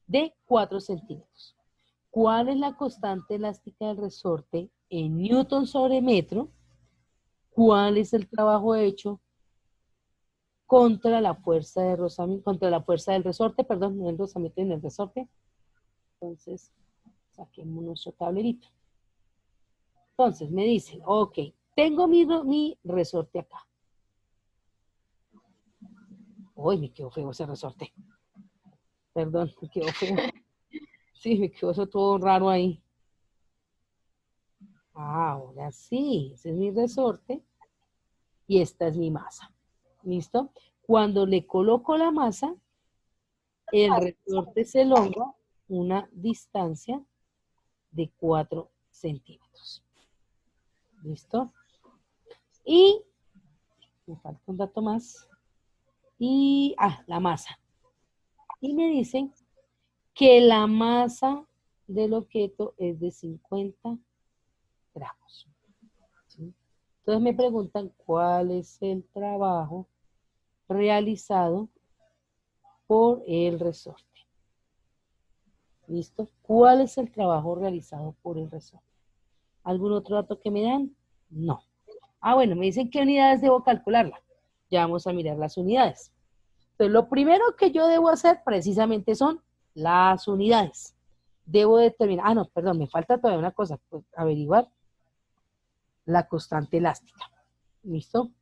De 4 centímetros. ¿Cuál es la constante elástica del resorte en newton sobre metro? ¿Cuál es el trabajo hecho contra la fuerza de rozamiento, contra la fuerza del resorte, perdón, no el rozamiento en el resorte? Entonces, saquemos nuestro tablerito. Entonces, me dice, ok, tengo mi resorte acá. Uy, me quedó feo ese resorte. Perdón, me quedó feo. Sí, me quedó eso todo raro ahí. Ahora sí, ese es mi resorte y esta es mi masa. ¿Listo? Cuando le coloco la masa, el resorte se elonga una distancia de 4 centímetros. ¿Listo? Y me falta un dato más. Y, la masa. Y me dicen que la masa del objeto es de 50 gramos. ¿Sí? Entonces me preguntan cuál es el trabajo realizado por el resorte. ¿Listo? ¿Cuál es el trabajo realizado por el resorte? ¿Algún otro dato que me dan? No. Bueno, me dicen qué unidades debo calcularla. Ya vamos a mirar las unidades. Entonces, lo primero que yo debo hacer precisamente son las unidades. Debo determinar, no, perdón, me falta todavía una cosa, pues, averiguar la constante elástica. ¿Listo?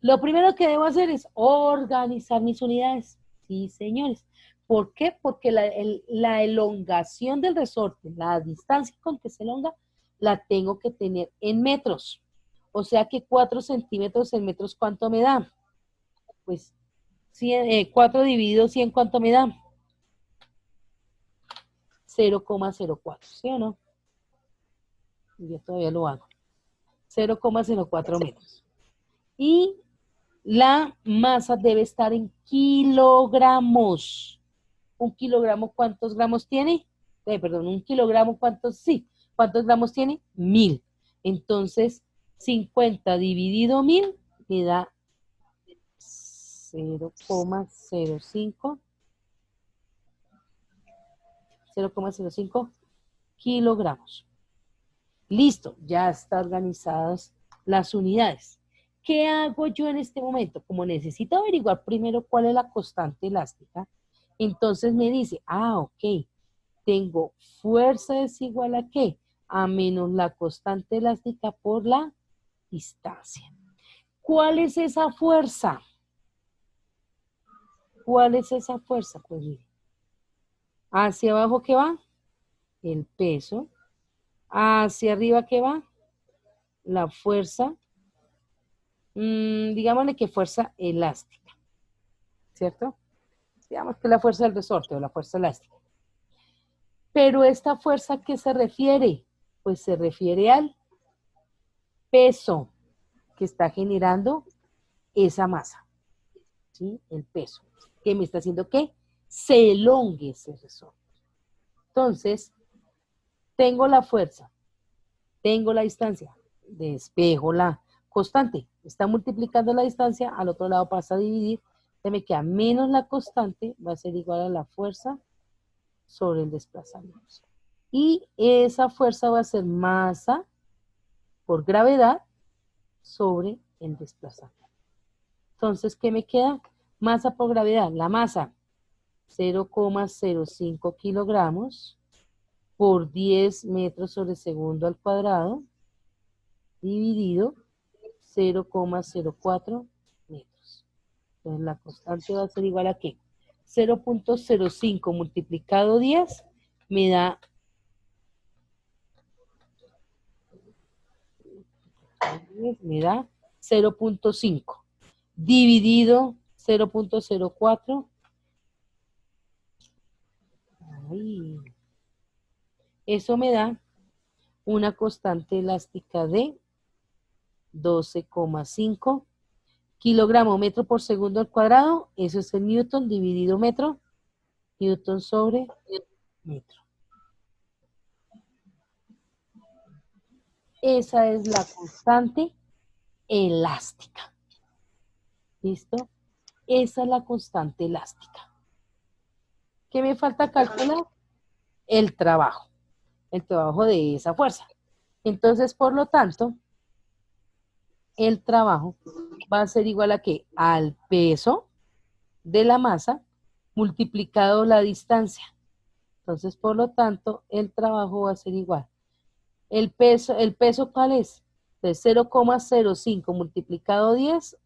Lo primero que debo hacer es organizar mis unidades. Sí, señores. ¿Por qué? Porque la elongación del resorte, la distancia con que se elonga, la tengo que tener en metros. O sea que 4 centímetros en metros, ¿cuánto me da? Pues 4 dividido 100, ¿cuánto me da? 0,04, ¿sí o no? Yo todavía lo hago. 0,04 metros. Y la masa debe estar en kilogramos. ¿Un kilogramo cuántos gramos tiene? Perdón, un kilogramo cuántos, sí. ¿Cuántos gramos tiene? 1000. Entonces, 50 dividido 1000 me da 0,05 kilogramos. Listo, ya están organizadas las unidades. ¿Qué hago yo en este momento? Como necesito averiguar primero cuál es la constante elástica, entonces me dice, ok, tengo fuerza es igual a ¿qué? A menos la constante elástica por la distancia. ¿Cuál es esa fuerza? ¿Cuál es esa fuerza? Pues mire, hacia abajo ¿qué va? El peso. Hacia arriba ¿qué va? La fuerza. Digámosle que fuerza elástica, ¿cierto? Digamos que la fuerza del resorte o la fuerza elástica. Pero esta fuerza, ¿a qué se refiere? Pues se refiere al peso que está generando esa masa, ¿sí? El peso, que me está haciendo que se elongue ese resorte. Entonces, tengo la fuerza, tengo la distancia, despejo la constante, está multiplicando la distancia, al otro lado pasa a dividir, se me queda menos la constante, va a ser igual a la fuerza sobre el desplazamiento. Y esa fuerza va a ser masa por gravedad sobre el desplazamiento. Entonces, ¿qué me queda? Masa por gravedad. La masa, 0,05 kilogramos por 10 metros sobre segundo al cuadrado, dividido 0,04 metros. Entonces, la constante va a ser igual a ¿qué? 0,05 multiplicado 10 me da 0,5 dividido 0,04. Eso me da una constante elástica de 12,5 kilogramo metro por segundo al cuadrado. Eso es el newton dividido metro. Newton sobre metro. Esa es la constante elástica. ¿Listo? Esa es la constante elástica. ¿Qué me falta calcular? El trabajo de esa fuerza. Entonces, por lo tanto, el trabajo va a ser igual a ¿qué? Al peso de la masa multiplicado la distancia. Entonces, por lo tanto, el trabajo va a ser igual. ¿El peso cuál es? Entonces, 0,05 multiplicado 10,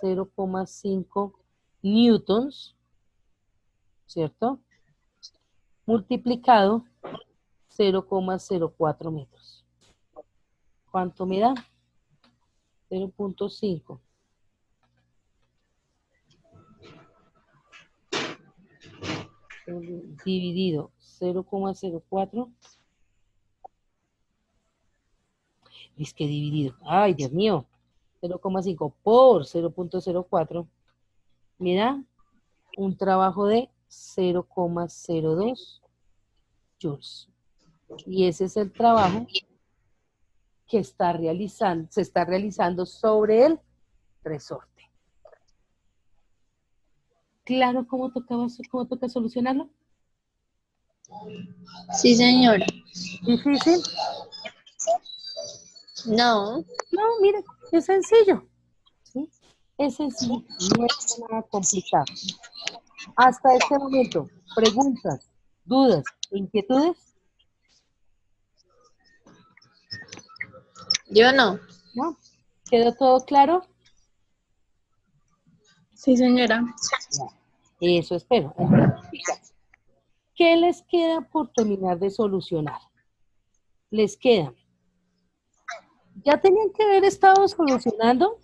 0,5 newtons, ¿cierto? Multiplicado 0,04 metros. ¿Cuánto me da? 0,5. Dividido 0,04. Es que dividido. Ay, Dios mío. 0,5 por 0,04 me da un trabajo de 0,02 joules. Y ese es el trabajo que se está realizando sobre el resorte. ¿Claro cómo toca solucionarlo? Sí, señora. ¿Difícil? No. No, mire, es sencillo. ¿Sí? Es sencillo, no es nada complicado. Hasta este momento, preguntas, dudas, inquietudes, Yo no. ¿no? ¿Quedó todo claro? Sí, señora. Eso espero. Entonces, chicas, ¿qué les queda por terminar de solucionar? Les queda. Ya tenían que haber estado solucionando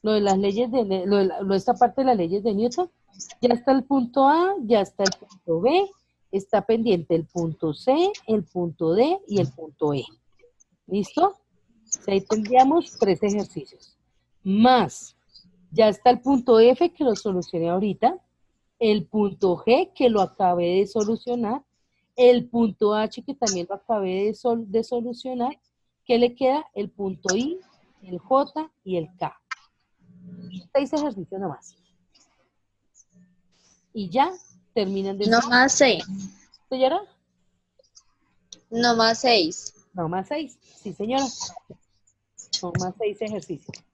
lo de las leyes esta parte de las leyes de Newton. Ya está el punto A, ya está el punto B, está pendiente el punto C, el punto D y el punto E. ¿Listo? Ahí tendríamos 3 ejercicios. Más, ya está el punto F que lo solucioné ahorita, el punto G que lo acabé de solucionar, el punto H que también lo acabé de solucionar. ¿Qué le queda? El punto I, el J y el K. 6 ejercicios nomás. Y ya terminan de... No más 6. ¿Señora? No más 6. No más 6. Sí, señora. No más 6 ejercicios.